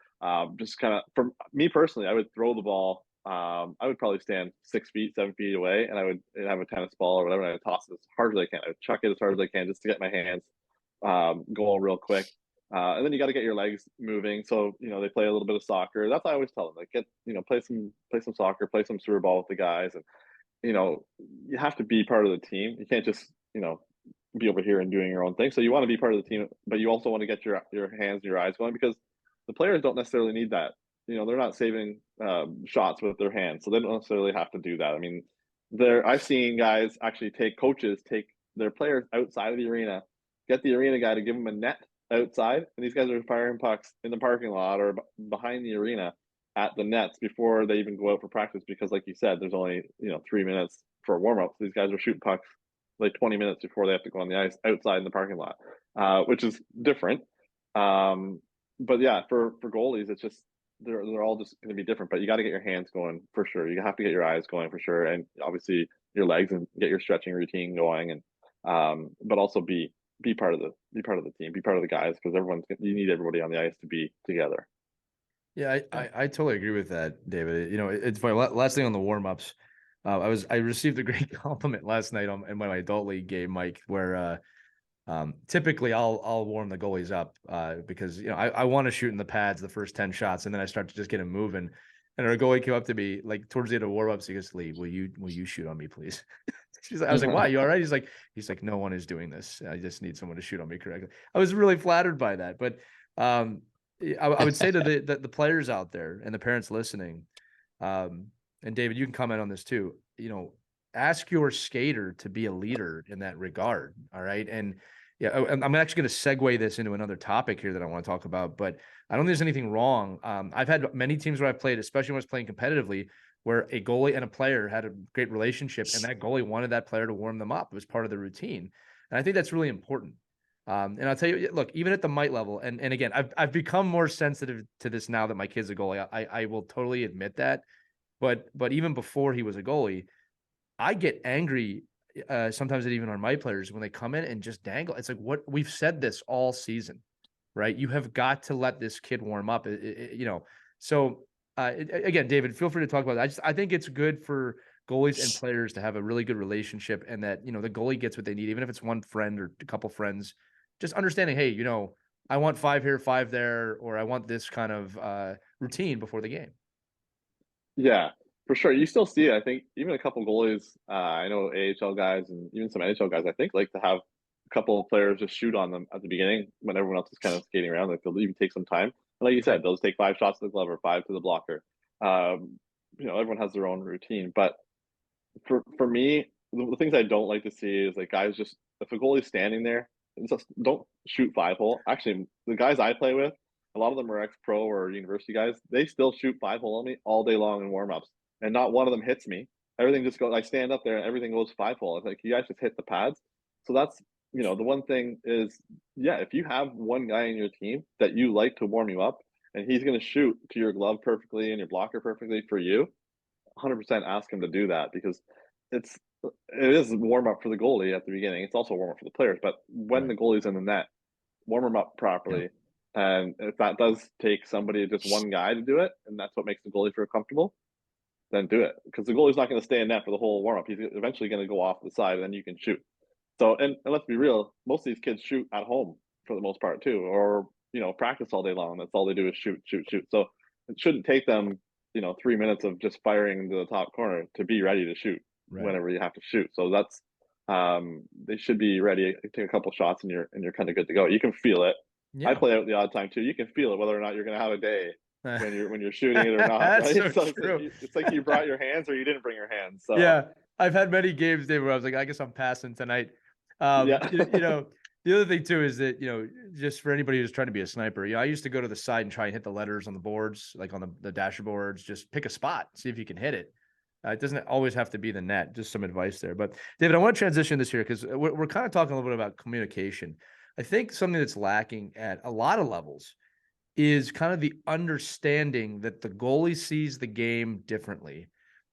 just kind of. For me personally, I would throw the ball. I would probably stand 6 feet, 7 feet away, and I would have a tennis ball or whatever, and I would toss it as hard as I can. I would chuck it as hard as I can just to get my hands going real quick. And then you got to get your legs moving. So they play a little bit of soccer. That's what I always tell them. Like play some soccer, play some through ball with the guys, and you have to be part of the team. You can't just be over here and doing your own thing. So you want to be part of the team, but you also want to get your hands and your eyes going, because the players don't necessarily need that. They're not saving shots with their hands, so they don't necessarily have to do that. I mean, I've seen guys actually coaches take their players outside of the arena, get the arena guy to give them a net outside, and these guys are firing pucks in the parking lot or behind the arena at the nets before they even go out for practice, because like you said, there's only 3 minutes for a warm-up. So these guys are shooting pucks like 20 minutes before they have to go on the ice outside in the parking lot, which is different. But yeah, for goalies, it's just they're all just going to be different. But you got to get your hands going for sure. You have to get your eyes going for sure, and obviously your legs, and get your stretching routine going, and but also be part of the team, be part of the guys, because you need everybody on the ice to be together. Yeah, I totally agree with that, David. It's funny. Last thing on the warm-ups, I received a great compliment last night in my adult league game, Mike, where typically I'll warm the goalies up because I want to shoot in the pads the first 10 shots, and then I start to just get them moving. And our goalie came up to me like towards the end of warm-ups. He goes, "Lee, will you shoot on me, please?" I was like, "Why? You all right?" He's like, "No one is doing this. I just need someone to shoot on me correctly." I was really flattered by that, but I would say to the players out there and the parents listening, and David, you can comment on this too. Ask your skater to be a leader in that regard. All right, and yeah, I'm actually going to segue this into another topic here that I want to talk about, but I don't think there's anything wrong. I've had many teams where I've played, especially when I was playing competitively, where a goalie and a player had a great relationship, and that goalie wanted that player to warm them up. It was part of the routine, and I think that's really important. And I'll tell you, look, even at the mite level, and again, I've become more sensitive to this now that my kid's a goalie. I will totally admit that, but even before he was a goalie, I get angry sometimes at even our mite players when they come in and just dangle. It's like, what we've said this all season, right? You have got to let this kid warm up. So again, David, feel free to talk about that. I think it's good for goalies and players to have a really good relationship, and that the goalie gets what they need, even if it's one friend or a couple friends. Just understanding, hey, I want 5 here, 5 there, or I want this kind of routine before the game. Yeah, for sure. You still see it. I think even a couple goalies, I know AHL guys and even some NHL guys, I think, like to have a couple of players just shoot on them at the beginning when everyone else is kind of skating around. Like they'll even take some time. And like you said, they'll just take 5 shots to the glove or 5 to the blocker. Everyone has their own routine. But for me, the things I don't like to see is like guys just, if a goalie's standing there, just don't shoot 5-hole. Actually, the guys I play with, a lot of them are ex-pro or university guys. They still shoot 5-hole on me all day long in warm-ups, and not one of them hits me. Everything just goes. I stand up there and everything goes 5-hole. It's like you guys just hit the pads. So that's the one thing is, yeah, if you have one guy in your team that you like to warm you up, and he's going to shoot to your glove perfectly and your blocker perfectly for you, 100% ask him to do that, because it is warm up for the goalie at the beginning. It's also warm up for the players, but when the goalie's in the net, warm them up properly. Yeah. And if that does take somebody, just one guy to do it, and that's what makes the goalie feel comfortable, then do it, because the goalie's not going to stay in net for the whole warm up. He's eventually going to go off the side, and then you can shoot. So, and let's be real, most of these kids shoot at home for the most part too, or practice all day long. That's all they do is shoot. So it shouldn't take them 3 minutes of just firing into the top corner to be ready to shoot whenever you have to shoot. So that's they should be ready to take a couple shots and you're kind of good to go. You can feel it. I Yeah. play out the odd time too. You can feel it whether or not you're going to have a day when you're shooting it or not, That's right? so So true. it's like you brought your hands or you didn't bring your hands. So Yeah, I've had many games, Dave, where I was like, I guess I'm passing tonight. yeah, You know, the other thing too is that, just for anybody who's trying to be a sniper, I used to go to the side and try and hit the letters on the boards, like on the dashboards, just pick a spot, see if you can hit it. It doesn't always have to be the net, just some advice there. But David, I want to transition this here because we're kind of talking a little bit about communication. I think something that's lacking at a lot of levels is kind of the understanding that the goalie sees the game differently,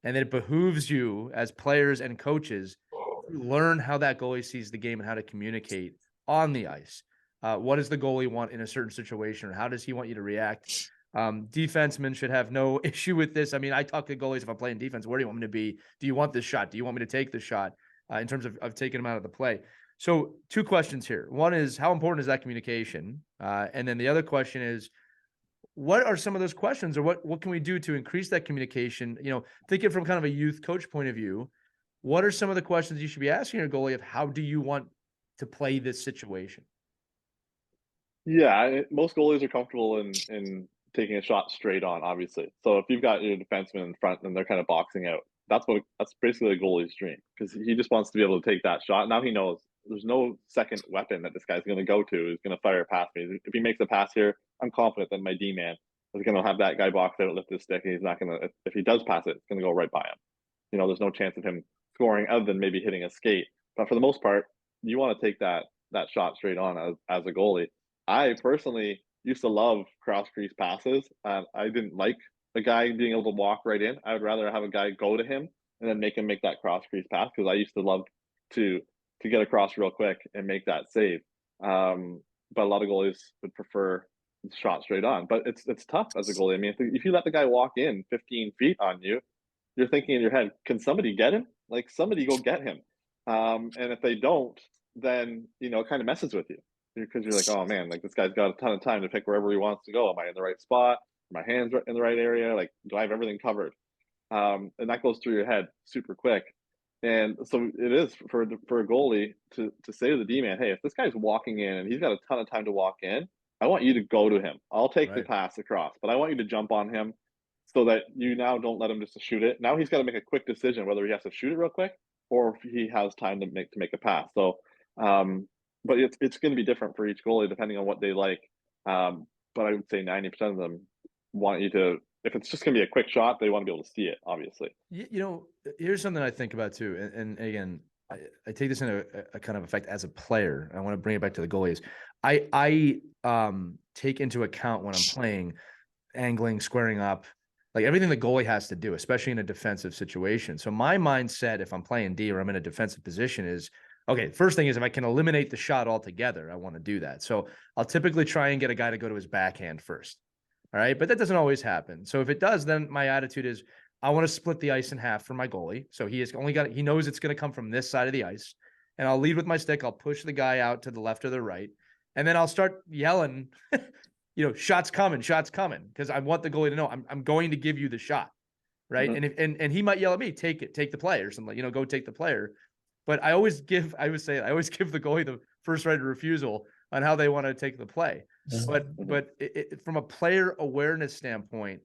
and that it behooves you as players and coaches to learn how that goalie sees the game and how to communicate on the ice. What does the goalie want in a certain situation, or how does he want you to react? Defensemen should have no issue with this. I mean, I talk to goalies if I'm playing defense. Where do you want me to be? Do you want this shot? Do you want me to take the shot? In terms of taking them out of the play. So, two questions here. One is, how important is that communication? And then the other question is, what are some of those questions, or what can we do to increase that communication? Thinking from kind of a youth coach point of view, what are some of the questions you should be asking your goalie of how do you want to play this situation? yeah. Most goalies are comfortable in taking a shot straight on, obviously. So if you've got your defenseman in front and they're kind of boxing out, that's basically a goalie's dream because he just wants to be able to take that shot. Now he knows there's no second weapon that this guy's going to go to is going to fire past me. If he makes a pass here, I'm confident that my D man is going to have that guy box out, lift his stick, and he's not going to. If he does pass it, it's going to go right by him. There's no chance of him scoring other than maybe hitting a skate. But for the most part, you want to take that shot straight on as a goalie. I personally used to love cross crease passes. I didn't like a guy being able to walk right in. I would rather have a guy go to him and then make him make that cross crease pass because I used to love to get across real quick and make that save. But a lot of goalies would prefer shot straight on. But it's tough as a goalie. I mean, if you let the guy walk in 15 feet on you, you're thinking in your head, can somebody get him? Like somebody go get him. And if they don't, then it kind of messes with you because you're like, oh man, like this guy's got a ton of time to pick wherever he wants to go. Am I in the right spot? Are my hands in the right area? Like, do I have everything covered? And that goes through your head super quick. And so it is for a goalie to say to the D man, hey, if this guy's walking in and he's got a ton of time to walk in, I want you to go to him. I'll take the Right. pass across, but I want you to jump on him so that you now don't let him just shoot it. Now he's got to make a quick decision whether he has to shoot it real quick or if he has time to make a pass. So, but it's going to be different for each goalie depending on what they like. But I would say 90% of them want you to. If it's just going to be a quick shot, they want to be able to see it. Obviously, Here's something I think about too, and again, I take this into a kind of effect as a player. I want to bring it back to the goalies. I take into account when I'm playing, angling, squaring up, like everything the goalie has to do, especially in a defensive situation. So my mindset, if I'm playing D or I'm in a defensive position, is okay. First thing is if I can eliminate the shot altogether, I want to do that. So I'll typically try and get a guy to go to his backhand first. All right. But that doesn't always happen. So if it does, then my attitude is I want to split the ice in half for my goalie. So he knows it's going to come from this side of the ice. And I'll lead with my stick. I'll push the guy out to the left or the right. And then I'll start yelling, shots coming. Because I want the goalie to know I'm going to give you the shot. Right. mm-hmm. And he might yell at me, take the player or something, go take the player. But I always give the goalie the first right of refusal on how they want to take the play. But from a player awareness standpoint,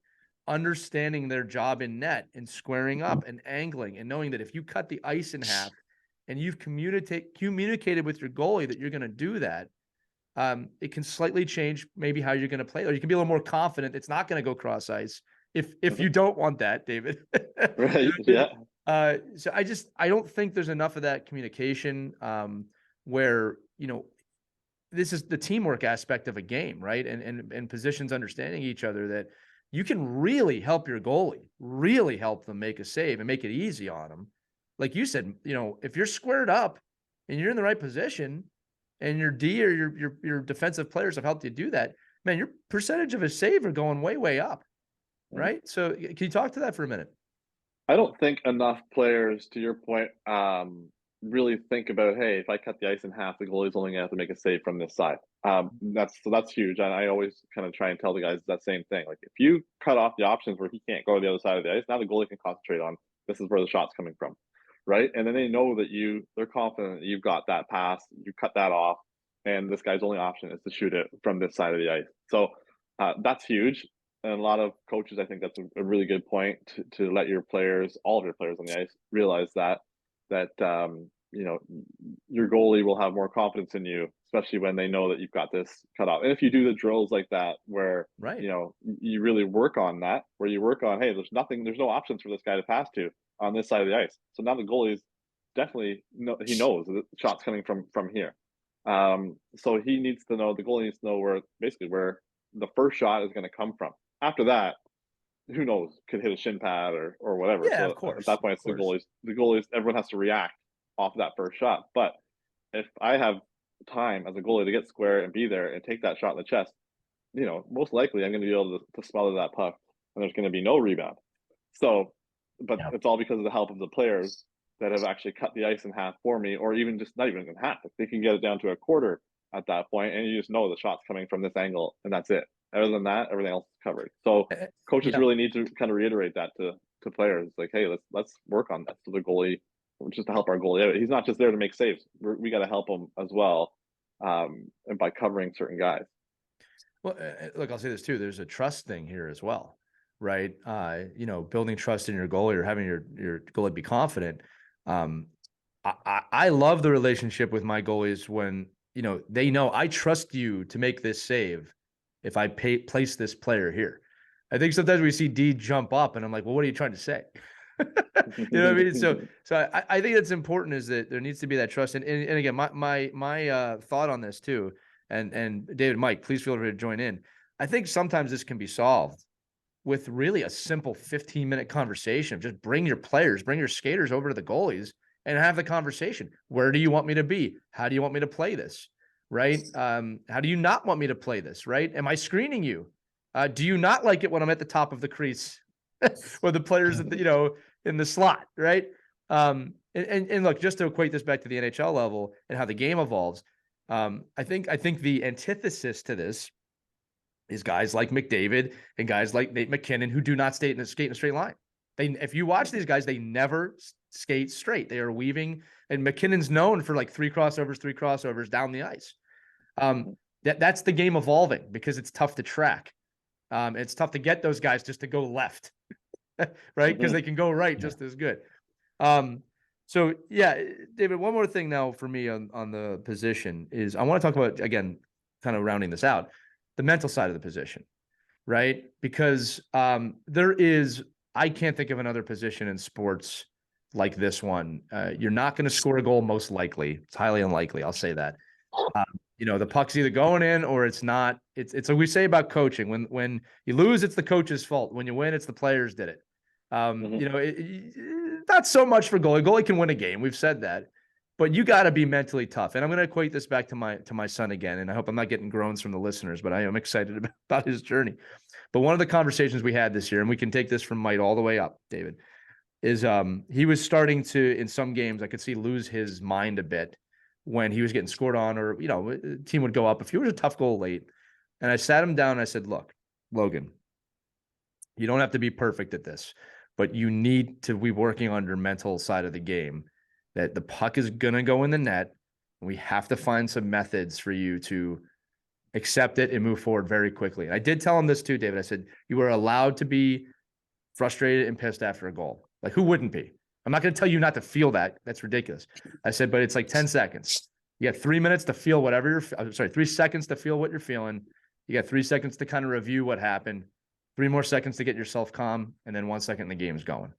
understanding their job in net and squaring up and angling and knowing that if you cut the ice in half and you've communicated with your goalie that you're going to do that, it can slightly change maybe how you're going to play, or you can be a little more confident it's not going to go cross ice if you don't want that, David. Right. Yeah. So I don't think there's enough of that communication where, this is the teamwork aspect of a game, right? And positions understanding each other, that you can really help your goalie, really help them make a save and make it easy on them. Like you said, if you're squared up and you're in the right position and your D or your defensive players have helped you do that, man, your percentage of a save are going way, way up, right? So can you talk to that for a minute? I don't think enough players, to your point, really think about, hey, if I cut the ice in half, the goalie's only gonna have to make a save from this side. That's huge. And I always kind of try and tell the guys that same thing. Like if you cut off the options where he can't go to the other side of the ice, now the goalie can concentrate on this is where the shot's coming from. right? And then they know that they're confident that you've got that pass, you cut that off, and this guy's only option is to shoot it from this side of the ice. So that's huge. And a lot of coaches, I think that's a really good point to let your players, all of your players on the ice, realize that you know, your goalie will have more confidence in you, especially when they know that you've got this cut off. And if you do the drills like that, where Right. you know you really work on that, where you work on, hey, there's no options for this guy to pass to on this side of the ice. So now the goalie is definitely he knows the shot's coming from here. So he needs to know, the goalie needs to know where the first shot is going to come from. After that, who knows? Could hit a shin pad or whatever. Yeah, So of course. at that point, it's the goalies. The goalies, everyone has to react off that first shot. But if I have time as a goalie to get square and be there and take that shot in the chest, you know, most likely I'm going to be able to smother that puck, and there's going to be no rebound. So, but Yeah. it's all because of the help of the players that have actually cut the ice in half for me, or even just not even in half. If they can get it down to a quarter at that point, and you just know the shot's coming from this angle, and that's it. Other than that, everything else is covered. So coaches really need to kind of reiterate that to players, like, hey, let's work on that. So the goalie, just to help our goalie out. He's not just there to make saves. We got to help him as well, and by covering certain guys. Well, look, I'll say this too. There's a trust thing here as well, right? You know, building trust in your goalie or having your goalie be confident. I love the relationship with my goalies when, you know, they know I trust you to make this save if I place this player here. I think sometimes we see D jump up and I'm like, well, what are you trying to say? You know what I mean? So I think it's important, is that there needs to be that trust. And again, my thought on this too, and David, Mike, please feel free to join in. I think sometimes this can be solved with really a simple 15-minute conversation. Just bring your players, bring your skaters over to the goalies and have the conversation. Where do you want me to be? How do you want me to play this? Right? How do you not want me to play this? Right? Am I screening you? Do you not like it when I'm at the top of the crease or the players at the, you know, in the slot? Right? And look, just to equate this back to the NHL level and how the game evolves, I think the antithesis to this is guys like McDavid and guys like Nate McKinnon, who do not skate in a straight line. If you watch these guys, they never skate straight. They are weaving, and McKinnon's known for like three crossovers down the ice. That's the game evolving, because it's tough to track. It's tough to get those guys just to go left, right? Because they can go right just as good. So yeah, David, one more thing now for me on the position is I want to talk about, again, kind of rounding this out, the mental side of the position, right? Because I can't think of another position in sports like this one. You're not going to score a goal, most likely. It's highly unlikely. I'll say that. You know, the puck's either going in or it's not. It's what we say about coaching. When you lose, it's the coach's fault. When you win, it's the players did it. You know, not so much for goalie. Goalie can win a game. We've said that. But you got to be mentally tough. And I'm going to equate this back to my son again. And I hope I'm not getting groans from the listeners, but I am excited about his journey. But one of the conversations we had this year, and we can take this from Mike all the way up, David, is he was starting to, in some games, I could see, lose his mind a bit when he was getting scored on, or, you know, a team would go up. If he was a tough goal late, and I sat him down and I said, look, Logan, you don't have to be perfect at this, but you need to be working on your mental side of the game, that the puck is going to go in the net. And we have to find some methods for you to accept it and move forward very quickly. And I did tell him this too, David. I said, you are allowed to be frustrated and pissed after a goal. Like, who wouldn't be? I'm not going to tell you not to feel that. That's ridiculous. I said, but it's like 10 seconds. You got 3 minutes to feel whatever you're, 3 seconds to feel what you're feeling. You got 3 seconds to kind of review what happened, 3 more seconds to get yourself calm, and then 1 second the game's going.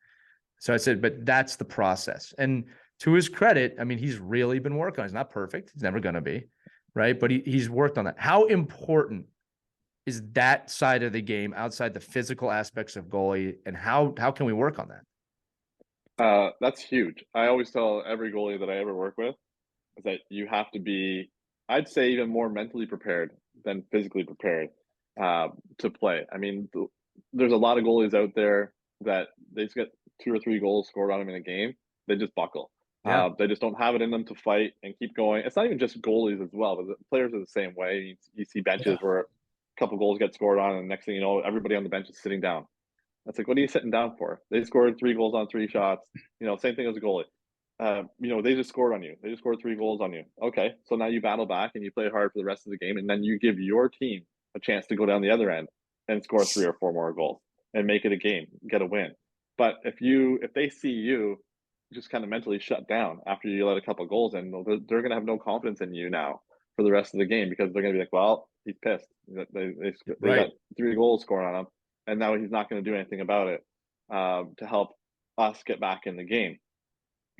So I said, but that's the process. And to his credit, I mean, he's really been working on it. He's not perfect. He's never going to be, right? But he's worked on that. How important is that side of the game outside the physical aspects of goalie, and how can we work on that? That's huge. I always tell every goalie that I ever work with is that you have to be, I'd say, even more mentally prepared than physically prepared to play. I mean, there's a lot of goalies out there that they just get 2 or 3 goals scored on them in a game. They just buckle. Yeah. They just don't have it in them to fight and keep going. It's not even just goalies as well, but the players are the same way. You see benches where a couple goals get scored on, and the next thing you know, everybody on the bench is sitting down. That's like, what are you sitting down for? They scored 3 goals on 3 shots. You know, same thing as a goalie. they just scored on you. They just scored 3 goals on you. Okay, so now you battle back and you play hard for the rest of the game, and then you give your team a chance to go down the other end and score 3 or 4 more goals and make it a game, get a win. But if they see you just kind of mentally shut down after you let a couple goals in, they're going to have no confidence in you now for the rest of the game, because they're going to be like, well, he's pissed. They got 3 goals scored on him, and now he's not going to do anything about it to help us get back in the game.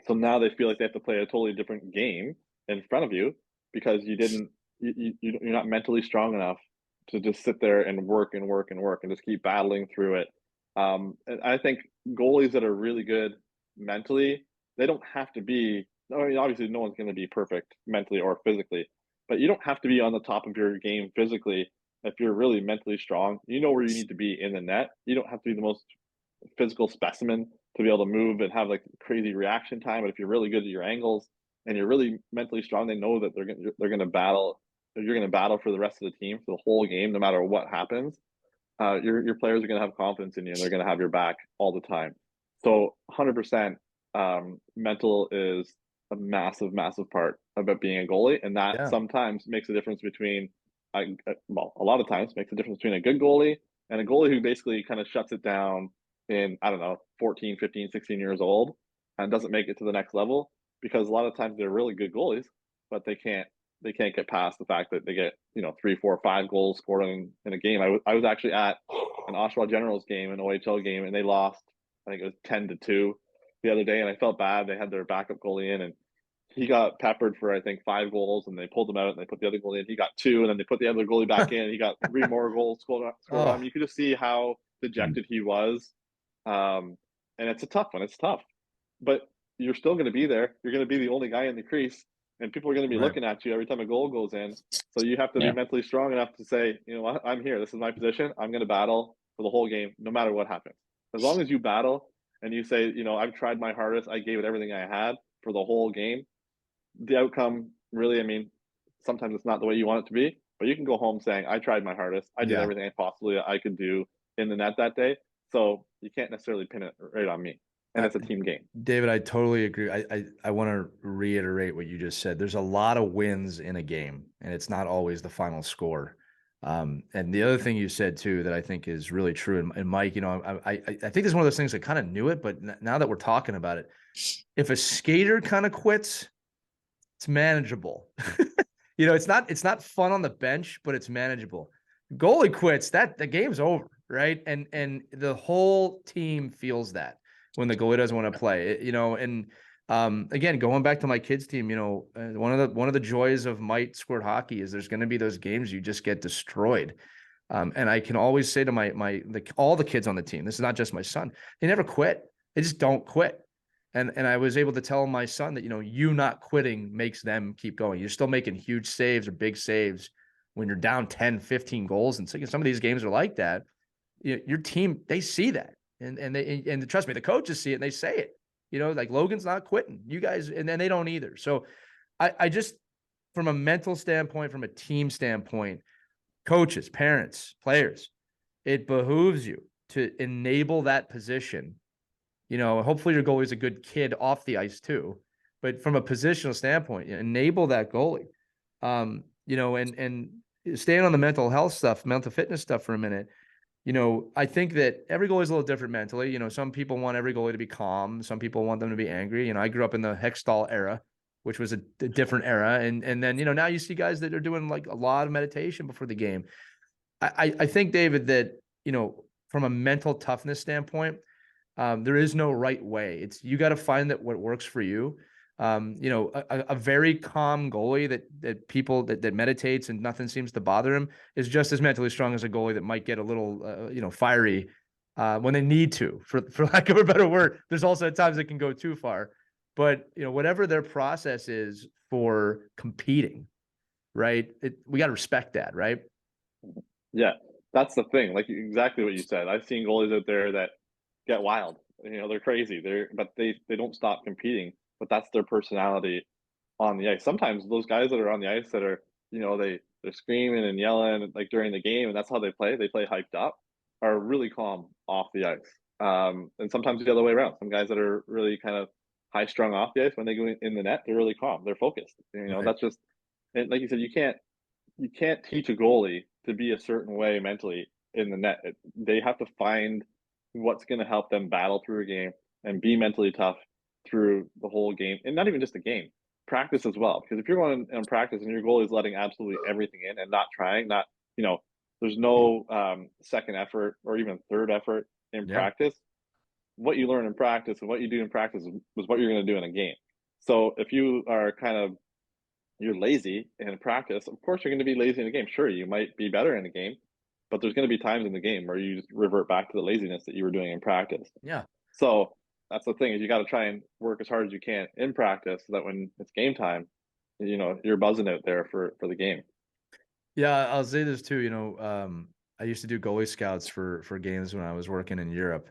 So now they feel like they have to play a totally different game in front of you because you're not mentally strong enough to just sit there and work and work and work and just keep battling through it. And I think goalies that are really good mentally, they don't have to be. I mean, obviously, no one's going to be perfect mentally or physically, but you don't have to be on the top of your game physically if you're really mentally strong. You know where you need to be in the net. You don't have to be the most physical specimen to be able to move and have like crazy reaction time. But if you're really good at your angles and you're really mentally strong, they know that they're going to battle. You're going to battle for the rest of the team for the whole game, no matter what happens. Your players are going to have confidence in you, and they're going to have your back all the time. So 100% mental is a massive, massive part about being a goalie, and that sometimes makes a difference between, a lot of times makes a difference between a good goalie and a goalie who basically kind of shuts it down in, I don't know, 14, 15, 16 years old and doesn't make it to the next level, because a lot of times they're really good goalies, but they can't get past the fact that they get 3, 4, 5 goals scored in a game. I was actually at an Oshawa Generals game, an OHL game, and they lost. I think it was 10-2 the other day, and I felt bad. They had their backup goalie in, and he got peppered for I think 5 goals, and they pulled him out and they put the other goalie in. He got 2, and then they put the other goalie back in. He got 3 more goals scored on him. You could just see how dejected he was. And it's a tough one. It's tough, but you're still going to be there. You're going to be the only guy in the crease, and people are going to be looking at you every time a goal goes in. So you have to be mentally strong enough to say, you know what, I'm here. This is my position. I'm going to battle for the whole game, no matter what happens. As long as you battle and you say, I've tried my hardest. I gave it everything I had for the whole game. The outcome, really, I mean, sometimes it's not the way you want it to be, but you can go home saying, I tried my hardest. I did everything I could do in the net that day. So you can't necessarily pin it right on me. And it's a team game. David, I totally agree. I want to reiterate what you just said. There's a lot of wins in a game, and it's not always the final score. And the other thing you said too that I think is really true, and Mike, I think this is one of those things I kind of knew it, but now that we're talking about it, if a skater kind of quits, it's manageable. It's not fun on the bench, but it's manageable. Goalie quits, the game's over, right? And the whole team feels that when the goalie doesn't want to play, again, going back to my kids team, one of the joys of Mite Squirt Hockey is there's going to be those games you just get destroyed. And I can always say to all the kids on the team, this is not just my son, they never quit. They just don't quit. And I was able to tell my son that, you not quitting makes them keep going. You're still making huge saves or big saves when you're down 10, 15 goals. And so some of these games are like that. Your team, they see that. And trust me, the coaches see it and they say it, like Logan's not quitting, you guys, and then they don't either. So I just, from a mental standpoint, from a team standpoint, coaches, parents, players, it behooves you to enable that position. Hopefully your goalie is a good kid off the ice too, but from a positional standpoint, enable that goalie. And staying on the mental health stuff, mental fitness stuff for a minute. I think that every goalie is a little different mentally. Some people want every goalie to be calm. Some people want them to be angry. I grew up in the Hextall era, which was a different era. And then, now you see guys that are doing like a lot of meditation before the game. I think, David, that, from a mental toughness standpoint, there is no right way. You got to find what works for you. A very calm goalie that meditates and nothing seems to bother him is just as mentally strong as a goalie that might get a little, fiery when they need to, for lack of a better word. There's also times it can go too far, but whatever their process is for competing, right? We got to respect that, right? Yeah, that's the thing. Like exactly what you said. I've seen goalies out there that get wild. They're crazy. But they don't stop competing. But that's their personality on the ice. Sometimes those guys that are on the ice that are, they're screaming and yelling like during the game, and that's how they play. They play hyped up, are really calm off the ice. And sometimes the other way around. Some guys that are really kind of high strung off the ice, when they go in the net, they're really calm. They're focused. You know, Right. that's just, and like you said, you can't teach a goalie to be a certain way mentally in the net. They have to find what's going to help them battle through a game and be mentally tough through the whole game, and not even just a game, practice as well. Because if you're going in practice and your goalie is letting absolutely everything in and not trying, not, you know, there's no second effort or even third effort in Yeah. practice. What you learn in practice and what you do in practice was what you're going to do in a game. So if you are you're lazy in practice, of course you're going to be lazy in a game. Sure, you might be better in a game, but there's going to be times in the game where you just revert back to the laziness that you were doing in practice. Yeah. So that's the thing, is you got to try and work as hard as you can in practice so that when it's game time, you know, you're buzzing out there for the game. Yeah, I'll say this too. I used to do goalie scouts for games when I was working in Europe.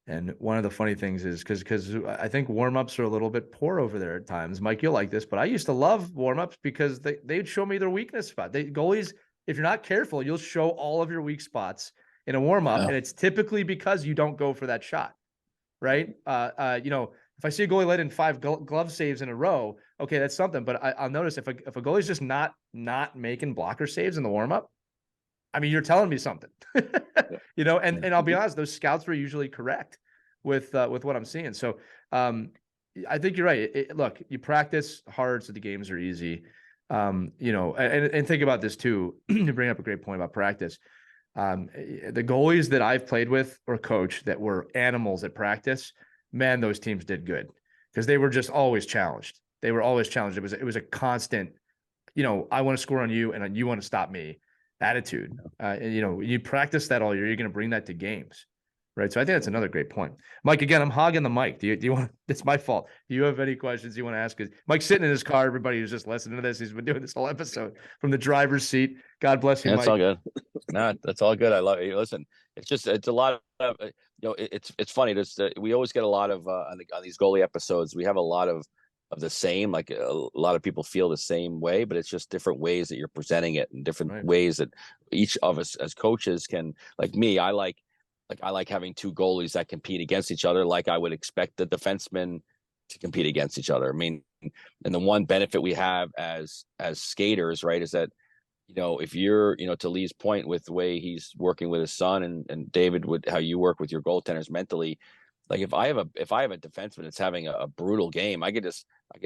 And one of the funny things is because I think warmups are a little bit poor over there at times. Mike, you'll like this, but I used to love warmups because they'd show me their weakness spot. Goalies, if you're not careful, you'll show all of your weak spots in a warmup, and it's typically because you don't go for that shot, right? If I see a goalie let in 5 glove saves in a row, okay, that's something. But I'll notice if a goalie's just not making blocker saves in the warmup, I mean, you're telling me something, and I'll be honest, those scouts were usually correct with what I'm seeing. So I think you're right. Look, you practice hard so the games are easy. And think about this too. You bring up a great point about practice. The goalies that I've played with or coached that were animals at practice, man, those teams did good because they were just always challenged. They were always challenged. It was a constant, I want to score on you and you want to stop me attitude. You practice that all year, you're going to bring that to games, right? So I think that's another great point. Mike, again, I'm hogging the mic. Do you want? It's my fault. Do you have any questions you want to ask? Mike's sitting in his car. Everybody who's just listening to this, he's been doing this whole episode from the driver's seat. God bless you, That's Mike. all good. No, that's all good. I love it. Listen, it's a lot of it's funny. We always get a lot of on these goalie episodes. We have a lot of the same, like a lot of people feel the same way, but it's just different ways that you're presenting it and different ways that each of us as coaches can, like me, I like having 2 goalies that compete against each other. Like I would expect the defensemen to compete against each other. I mean, and the one benefit we have as skaters, right, is that, if you're, to Lee's point with the way he's working with his son and David, with how you work with your goaltenders mentally, like if I have a defenseman that's having a brutal game, I could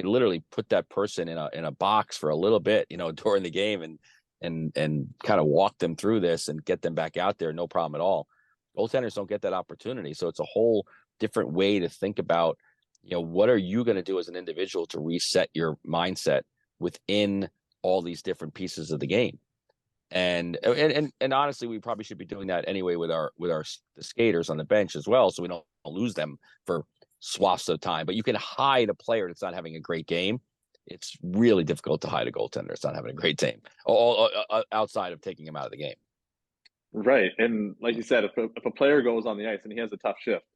literally put that person in a box for a little bit, during the game and kind of walk them through this and get them back out there. No problem at all. Goaltenders don't get that opportunity. So it's a whole different way to think about, what are you going to do as an individual to reset your mindset within all these different pieces of the game. And honestly, we probably should be doing that anyway with the skaters on the bench as well, so we don't lose them for swaths of time. But you can hide a player that's not having a great game. It's really difficult to hide a goaltender that's not having a great game, outside of taking him out of the game. Right, and like you said, if a player goes on the ice and he has a tough shift,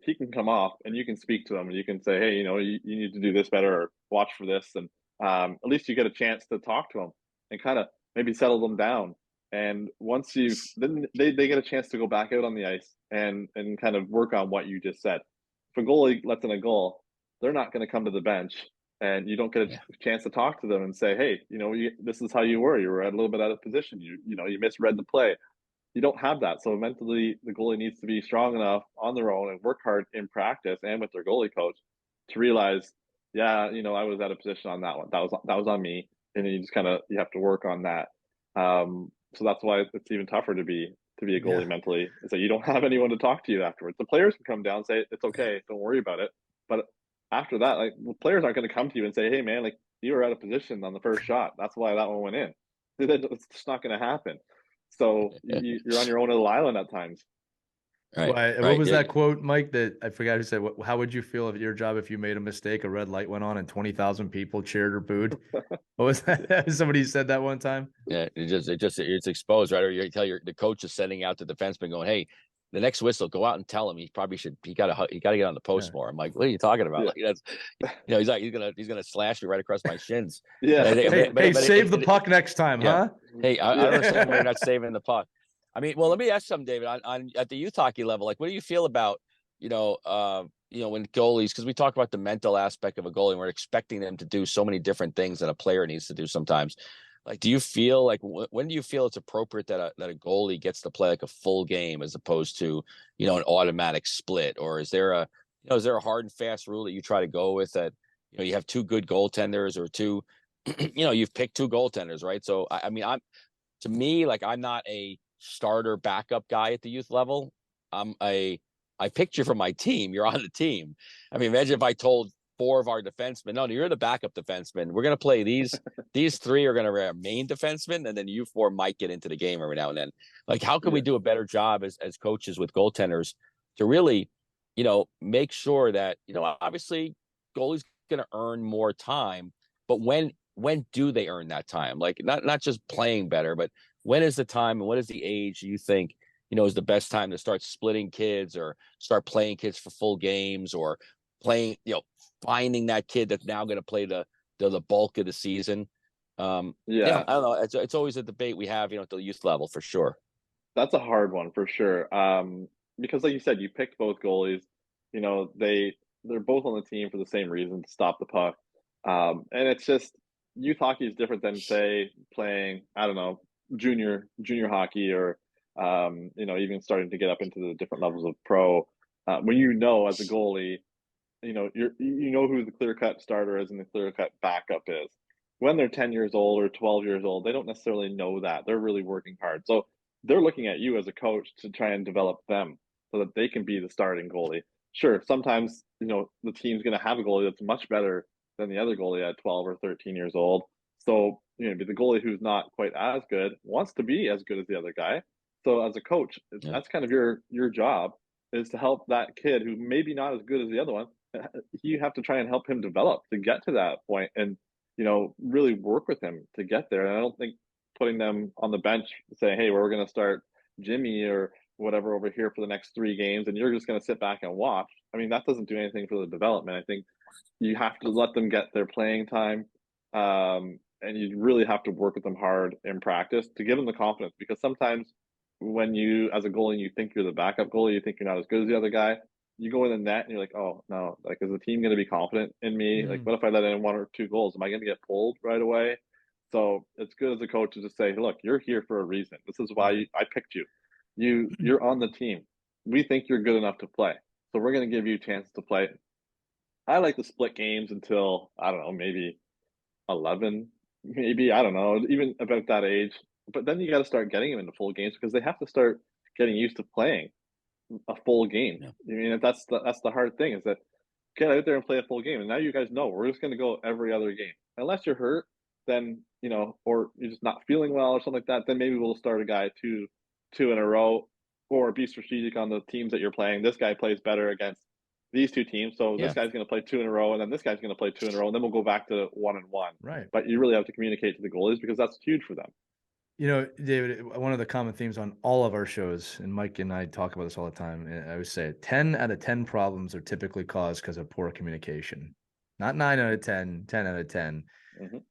he can come off and you can speak to him and you can say, hey, you need to do this better or watch for this, and at least you get a chance to talk to them and kind of maybe settle them down. And once then they get a chance to go back out on the ice and kind of work on what you just said. If a goalie lets in a goal, they're not going to come to the bench and you don't get a chance to talk to them and say, hey, this is how you were a little bit out of position. You misread the play. You don't have that. So mentally, the goalie needs to be strong enough on their own and work hard in practice and with their goalie coach to realize, I was out of position on that one. That was on me. And then you just you have to work on that. So that's why it's even tougher to be a goalie mentally, is that you don't have anyone to talk to you afterwards. The players can come down and say, it's okay, don't worry about it. But after that, the players aren't going to come to you and say, hey man, you were out of position on the first shot. That's why that one went in. It's just not going to happen. So you're on your own little island at times. Right. What was that quote, Mike, that I forgot who said? How would you feel at your job if you made a mistake, a red light went on and 20,000 people cheered or booed? What was that? Somebody said that one time. Yeah, it's exposed, right? Or you tell the coach is sending out the defenseman going, hey, the next whistle, go out and tell him he got to get on the post more. I'm like, what are you talking about? Yeah. He's gonna slash me right across my shins. Yeah. Save the puck next time, huh? Hey, I understand why you're not saving the puck. I mean, well, let me ask something, David. On at the youth hockey level, like, what do you feel about when goalies, because we talk about the mental aspect of a goalie, and we're expecting them to do so many different things that a player needs to do sometimes. Like, do you feel like when do you feel it's appropriate that a goalie gets to play like a full game as opposed to, an automatic split? Or is there a hard and fast rule that you try to go with that, you have two good goaltenders or two, you've picked two goaltenders, right? So, I mean, to me, like, I'm not a starter backup guy at the youth level. I picked you for my team. You're on the team. I mean, imagine if I told four of our defensemen, no, you're the backup defenseman. We're going to play these three are going to be our main defensemen, and then you four might get into the game every now and then. Like, how can we do a better job as coaches with goaltenders to really, make sure that, obviously goalie's going to earn more time, but when do they earn that time? Like, not just playing better, but when is the time and what is the age you think, is the best time to start splitting kids or start playing kids for full games or playing, finding that kid that's now going to play the bulk of the season. I don't know. It's always a debate we have, at the youth level for sure. That's a hard one for sure. Because like you said, you picked both goalies. They're both on the team for the same reason, to stop the puck. And it's just, youth hockey is different than, say, playing, I don't know, junior hockey, or even starting to get up into the different levels of pro. When as a goalie, who the clear cut starter is and the clear cut backup is. When they're 10 years old or 12 years old, they don't necessarily know that. They're really working hard. So they're looking at you as a coach to try and develop them so that they can be the starting goalie. Sure, sometimes, the team's going to have a goalie that's much better than the other goalie at 12 or 13 years old. So, the goalie who's not quite as good wants to be as good as the other guy. So as a coach, that's kind of your job, is to help that kid who maybe not as good as the other one. You have to try and help him develop to get to that point and, really work with him to get there. And I don't think putting them on the bench, saying, hey, we're going to start Jimmy or whatever over here for the next 3 games, and you're just going to sit back and watch. I mean, that doesn't do anything for the development. I think you have to let them get their playing time. And you really have to work with them hard in practice to give them the confidence, because sometimes when you, as a goalie, you think you're the backup goalie, you think you're not as good as the other guy, you go in the net and you're like, oh no, like, is the team going to be confident in me? Like, what if I let in 1 or 2 goals? Am I going to get pulled right away? So it's good as a coach to just say, look, you're here for a reason. This is why I picked you. You're on the team. We think you're good enough to play, so we're going to give you a chance to play. I like to split games until, I don't know, maybe 11, maybe, I don't know, even about that age. But then you got to start getting them into full games, because they have to start getting used to playing a full game. Yeah. I mean, that's the hard thing, is that get out there and play a full game. And now you guys know we're just going to go every other game. Unless you're hurt, then, or you're just not feeling well or something like that, then maybe we'll start a guy two in a row, or be strategic on the teams that you're playing. This guy plays better against these 2 teams, so this guy's going to play 2 in a row, and then this guy's going to play 2 in a row, and then we'll go back to 1 and 1. Right. But you really have to communicate to the goalies, because that's huge for them. David, one of the common themes on all of our shows, and Mike and I talk about this all the time, and I always say 10 out of 10 problems are typically caused because of poor communication. Not 9 out of 10, 10 out of 10.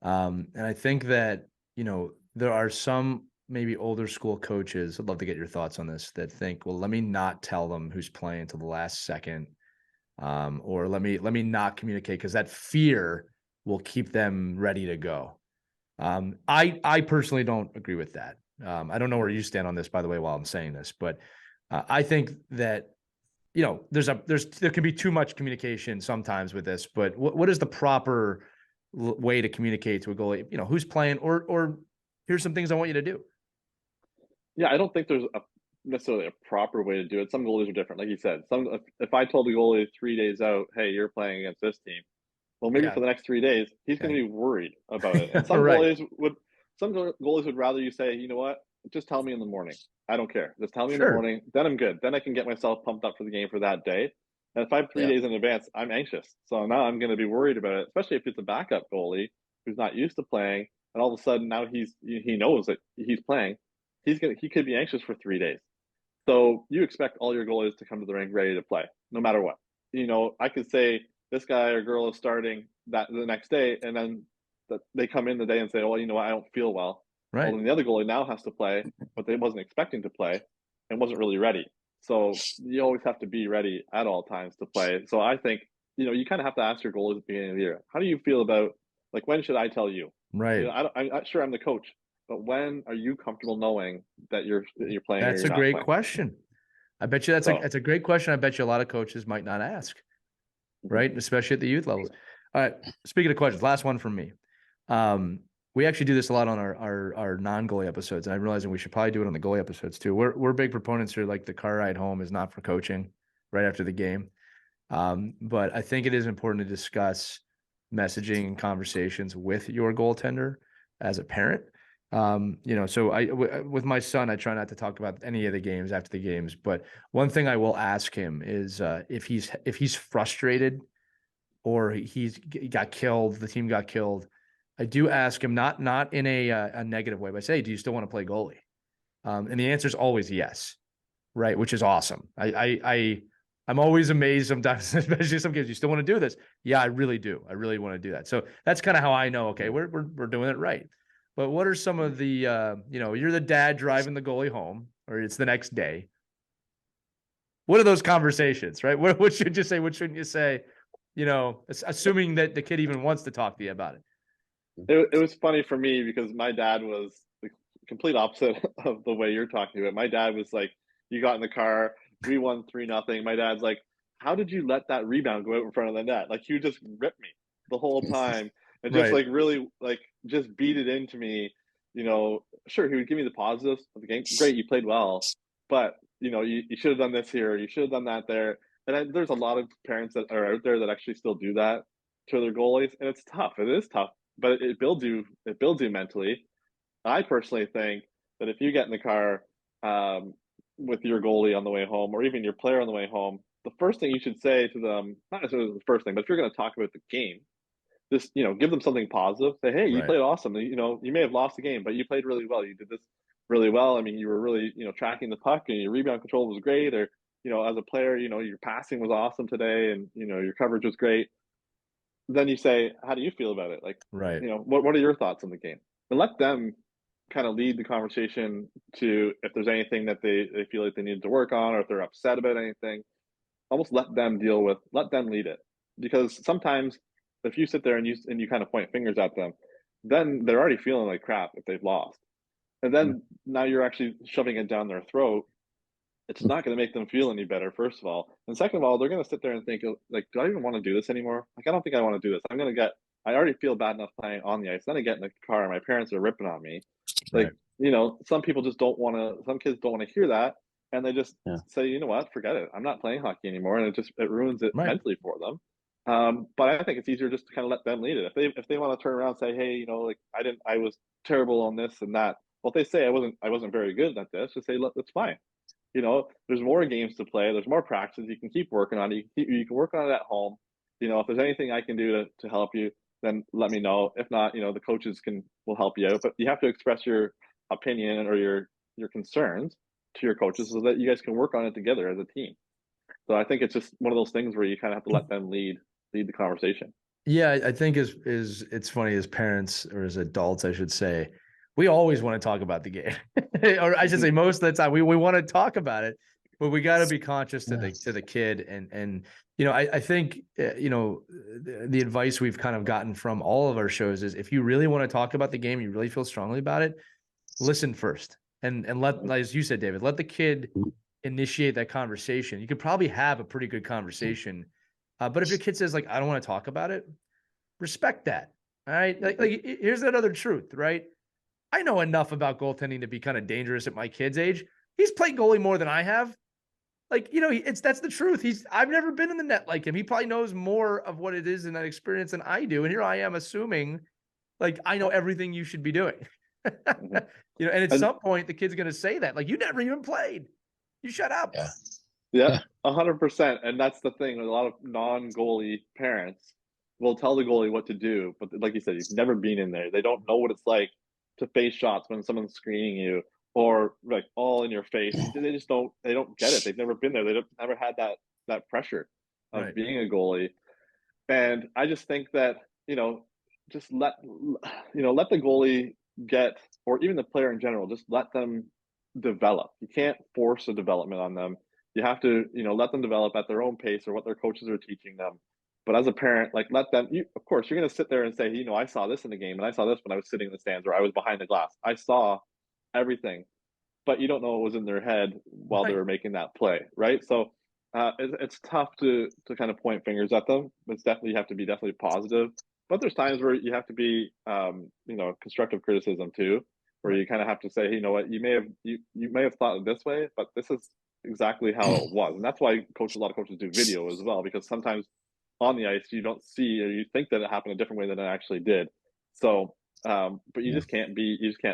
And I think that, there are some maybe older school coaches, I'd love to get your thoughts on this, that think, well, let me not tell them who's playing until the last second. Or let me not communicate, because that fear will keep them ready to go. I personally don't agree with that. I don't know where you stand on this, by the way, while I'm saying this, but I think that, there can be too much communication sometimes with this, but what is the proper way to communicate to a goalie, who's playing, or here's some things I want you to do? Yeah, I don't think there's necessarily a proper way to do it. Some goalies are different. Like you said, if I told the goalie 3 days out, hey, you're playing against this team, well, maybe for the next 3 days, he's going to be worried about it. And some goalies would rather you say, you know what, just tell me in the morning. I don't care. Just tell me in the morning. Then I'm good. Then I can get myself pumped up for the game for that day. And if I have 3 days in advance, I'm anxious. So now I'm going to be worried about it, especially if it's a backup goalie who's not used to playing. And all of a sudden now he knows that he's playing. He could be anxious for 3 days. So you expect all your goalies to come to the rink ready to play, no matter what. I could say this guy or girl is starting the next day, and then they come in the day and say, "Oh, I don't feel well." Right. Well, then the other goalie now has to play, but they wasn't expecting to play and wasn't really ready. So you always have to be ready at all times to play. So I think, you kind of have to ask your goalies at the beginning of the year, how do you feel about, like, when should I tell you? Right. I'm not sure I'm the coach, but when are you comfortable knowing that you're playing or That's you're a not great playing? question. I bet you that's So, a great question. I bet you a lot of coaches might not ask, mhm. right? Especially at the youth levels. All right. Speaking of questions, last one from me. We actually do this a lot on our non-goalie episodes, and I'm realizing we should probably do it on the goalie episodes too. We're big proponents here, like the car ride home is not for coaching right after the game. But I think it is important to discuss messaging and conversations with your goaltender as a parent. So with my son, I try not to talk about any of the games after the games. But one thing I will ask him is if he's frustrated or he got killed, the team got killed. I do ask him not in a negative way, but I say, do you still want to play goalie? And the answer is always yes, right? Which is awesome. I'm always amazed sometimes, especially some kids. You still want to do this? Yeah, I really do. I really want to do that. So that's kind of how I know. Okay, we're doing it right. But what are some of the you're the dad driving the goalie home, or it's the next day. What are those conversations, right? What should you say? What shouldn't you say? Assuming that the kid even wants to talk to you about it. It was funny for me because my dad was the complete opposite of the way you're talking about. My dad was like, you got in the car, we won 3-0. My dad's like, how did you let that rebound go out in front of the net? Like, you just ripped me the whole time and just Right. like really like just beat it into me. Sure, he would give me the positives of the game. Great, you played well, but you should have done this here, you should have done that there. And there's a lot of parents that are out there that actually still do that to their goalies, and it's tough. It is tough, but it builds you. It builds you mentally. I personally think that if you get in the car um, with your goalie on the way home, or even your player on the way home, the first thing you should say to them, not necessarily the first thing, but if you're going to talk about the game, just give them something positive. Say, hey, you Right. played awesome. You may have lost the game, but you played really well. You did this really well. I mean, you were really tracking the puck, and your rebound control was great. Or as a player, your passing was awesome today, and your coverage was great. Then you say, how do you feel about it? Like, Right. what are your thoughts on the game? And let them kind of lead the conversation to, if there's anything that they feel like they need to work on, or if they're upset about anything, almost let them lead it. Because sometimes if you sit there and you kind of point fingers at them, then they're already feeling like crap if they've lost. And then now you're actually shoving it down their throat. It's not going to make them feel any better, first of all. And second of all, they're going to sit there and think, like, do I even want to do this anymore? Like, I don't think I want to do this. I already feel bad enough playing on the ice. Then I get in the car and my parents are ripping on me. Like, Right. some people just don't want to, some kids don't want to hear that. And they just Yeah. say, you know what, forget it. I'm not playing hockey anymore. And it ruins it Right. mentally for them. But I think it's easier just to kind of let them lead it. If they want to turn around and say, hey, like, I was terrible on this and that. Well, if they say I wasn't very good at this, just say, look, that's fine. There's more games to play. There's more practice. You can keep working on it. You can work on it at home. If there's anything I can do to help you, then let me know. If not, the coaches will help you out. But you have to express your opinion or your concerns to your coaches so that you guys can work on it together as a team. So I think it's just one of those things where you kind of have to let them lead the conversation. Yeah, I think is it's funny as parents or as adults, I should say, we always want to talk about the game, or I should say most of the time we want to talk about it, but we got to be conscious to the kid and I think the advice we've kind of gotten from all of our shows is if you really want to talk about the game, you really feel strongly about it, listen first and let, as you said, David, let the kid initiate that conversation. You could probably have a pretty good conversation. But if your kid says, like, I don't want to talk about it, respect that. All right. Like here's another truth, right? I know enough about goaltending to be kind of dangerous at my kid's age. He's played goalie more than I have. Like, that's the truth. I've never been in the net like him. He probably knows more of what it is in that experience than I do. And here I am assuming like I know everything you should be doing. And at some point the kid's going to say that, like, you never even played. You shut up. Yeah, 100%. And that's the thing. A lot of non-goalie parents will tell the goalie what to do, but like you said, you've never been in there. They don't know what it's like to face shots when someone's screening you or like all in your face. They just don't. They don't get it. They've never been there. They've never had that pressure of being a goalie. And I just think that just let the goalie get, or even the player in general, just let them develop. You can't force a development on them. you have to, let them develop at their own pace or what their coaches are teaching them. But as a parent, like let them, of course, you're going to sit there and say, I saw this in the game and I saw this when I was sitting in the stands or I was behind the glass. I saw everything, but you don't know what was in their head while they Right. were making that play. Right. So it's tough to kind of point fingers at them. It's definitely, you have to be definitely positive, but there's times where you have to be, constructive criticism too, where Right. you kind of have to say, you know what, you may have thought it this way, but this is exactly how it was. And that's why a lot of coaches do video as well, because sometimes on the ice you don't see, or you think that it happened a different way than it actually did. So, but you just can't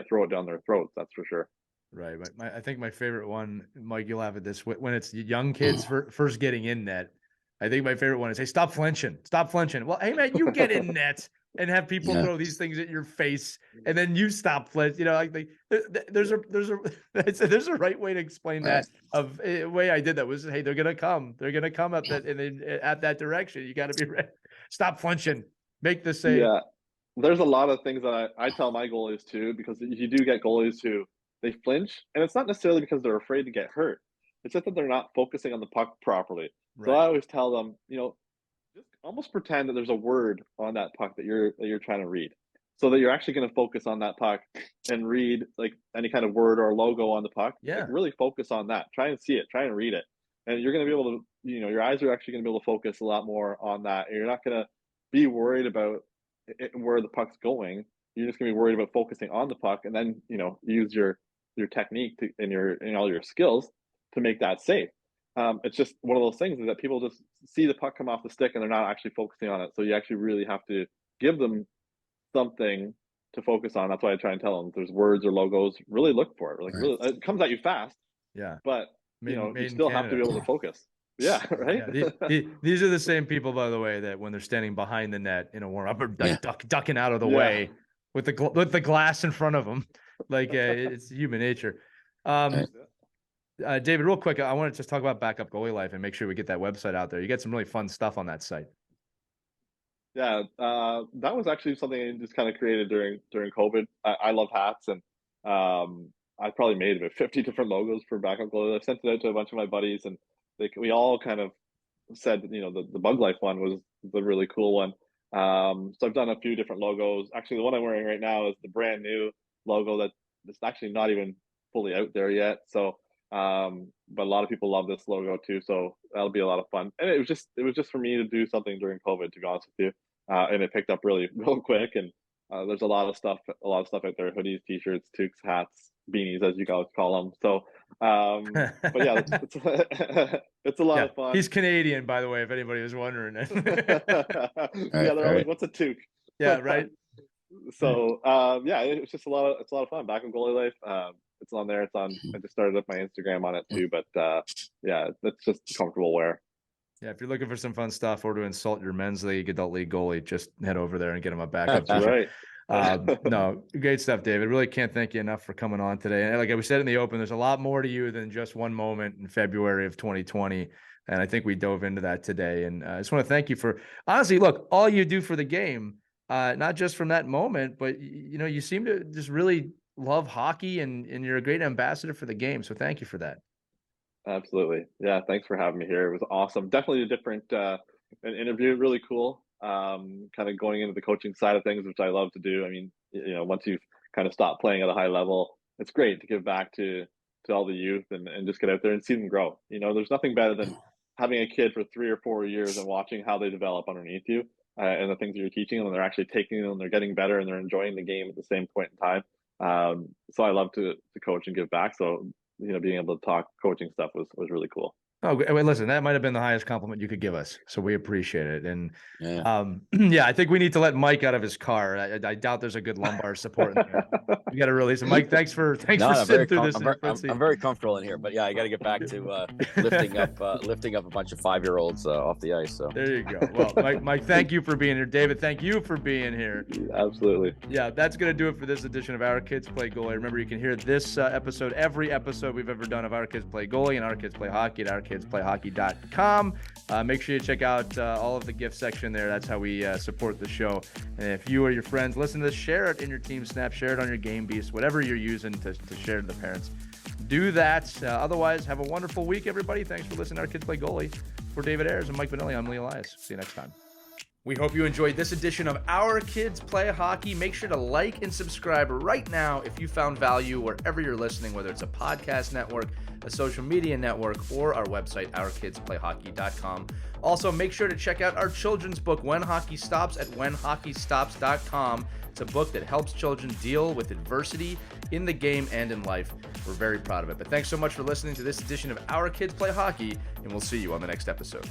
throw it down their throats. That's for sure. Right. I think my favorite one, Mike, you'll have it this way, when it's young kids first getting in net. I think my favorite one is, hey, stop flinching. Stop flinching. Well, hey, man, you get in net and have people throw these things at your face and then you stop flinching. There's a right way to explain that. Of a way I did that was, hey, they're going to come at that, and then at that direction. You got to be ready. Stop flinching. Make the save. Yeah. There's a lot of things that I tell my goalies too, because you do get goalies who they flinch, and it's not necessarily because they're afraid to get hurt. It's just that they're not focusing on the puck properly. Right. So I always tell them, just almost pretend that there's a word on that puck that you're trying to read, so that you're actually going to focus on that puck and read like any kind of word or logo on the puck. Yeah. Like, really focus on that. Try and see it. Try and read it, and you're going to be able to, your eyes are actually going to be able to focus a lot more on that, and you're not going to be worried about where the puck's going. You're just going to be worried about focusing on the puck, and then use your technique and all your skills to make that safe. It's just one of those things is that people just see the puck come off the stick and they're not actually focusing on it. So you actually really have to give them something to focus on. That's why I try and tell them, if there's words or logos, really look for it. Like, really, it comes at you fast. Yeah. But made you still have to be able to focus. Yeah, right. Yeah, these are the same people, by the way, that when they're standing behind the net in a warm up, are like ducking out of the way with the glass in front of them. Like it's human nature. David, real quick, I want to just talk about Backup Goalie Life and make sure we get that website out there. You get some really fun stuff on that site. Yeah, that was actually something I just kind of created during COVID. I love hats, and I probably made about 50 different logos for Backup Goalie. I sent it out to a bunch of my buddies, and we all kind of said, the Bug Life one was the really cool one. So I've done a few different logos. Actually, the one I'm wearing right now is the brand new logo that it's actually not even fully out there yet. So, but a lot of people love this logo too. So that'll be a lot of fun. And it was just for me to do something during COVID, to be honest with you. And it picked up real quick. And there's a lot of stuff out there: hoodies, t-shirts, toques, hats, beanies, as you guys call them. So, but yeah, it's a lot of fun. He's Canadian, by the way, if anybody was wondering. They're like, what's a toque? Yeah, right. So it's just a lot of fun. Backup Goalie Life. It's on there. I just started up my Instagram on it too. But that's just comfortable wear. Yeah, if you're looking for some fun stuff or to insult your men's league, adult league goalie, just head over there and get him a backup. That's right. No, great stuff, David. Really can't thank you enough for coming on today. And like we said in the open, there's a lot more to you than just one moment in February of 2020. And I think we dove into that today. And I just want to thank you for, honestly, look, all you do for the game, not just from that moment, but you seem to just really love hockey, and you're a great ambassador for the game. So thank you for that. Absolutely. Yeah. Thanks for having me here. It was awesome. Definitely a different an interview. Really cool. Kind of going into the coaching side of things, which I love to do. I mean, once you've kind of stopped playing at a high level, it's great to give back to all the youth and just get out there and see them grow. There's nothing better than having a kid for 3 or 4 years and watching how they develop underneath you, and the things that you're teaching them, and they're actually taking them and they're getting better and they're enjoying the game at the same point in time. So I love to coach and give back. So being able to talk coaching stuff was really cool. Oh, wait, listen, that might have been the highest compliment you could give us. So we appreciate it. And I think we need to let Mike out of his car. I doubt there's a good lumbar support in there. You got to release it. Mike, thanks for sitting through this. I'm very comfortable in here, but I got to get back to lifting up a bunch of 5-year-olds off the ice. So there you go. Well, Mike, thank you for being here. David, thank you for being here. Absolutely. Yeah, that's going to do it for this edition of Our Kids Play Goalie. Remember, you can hear this episode, every episode we've ever done of Our Kids Play Goalie and Our Kids Play Hockey at ourkidsplayhockey.com. Make sure you check out all of the gift section there. That's how we support the show. And if you or your friends listen to this, share it in your team snap, share it on your game beast, whatever you're using to share to the parents. do that. Otherwise, have a wonderful week, everybody. Thanks for listening to Our Kids Play Goalie. For David Ayres and Mike Vanilli, I'm Lee Elias. See you next time. We hope you enjoyed this edition of Our Kids Play Hockey. Make sure to like and subscribe right now if you found value wherever you're listening, whether it's a podcast network, a social media network, or our website, ourkidsplayhockey.com. Also, make sure to check out our children's book, When Hockey Stops, at whenhockeystops.com. It's a book that helps children deal with adversity in the game and in life. We're very proud of it. But thanks so much for listening to this edition of Our Kids Play Hockey, and we'll see you on the next episode.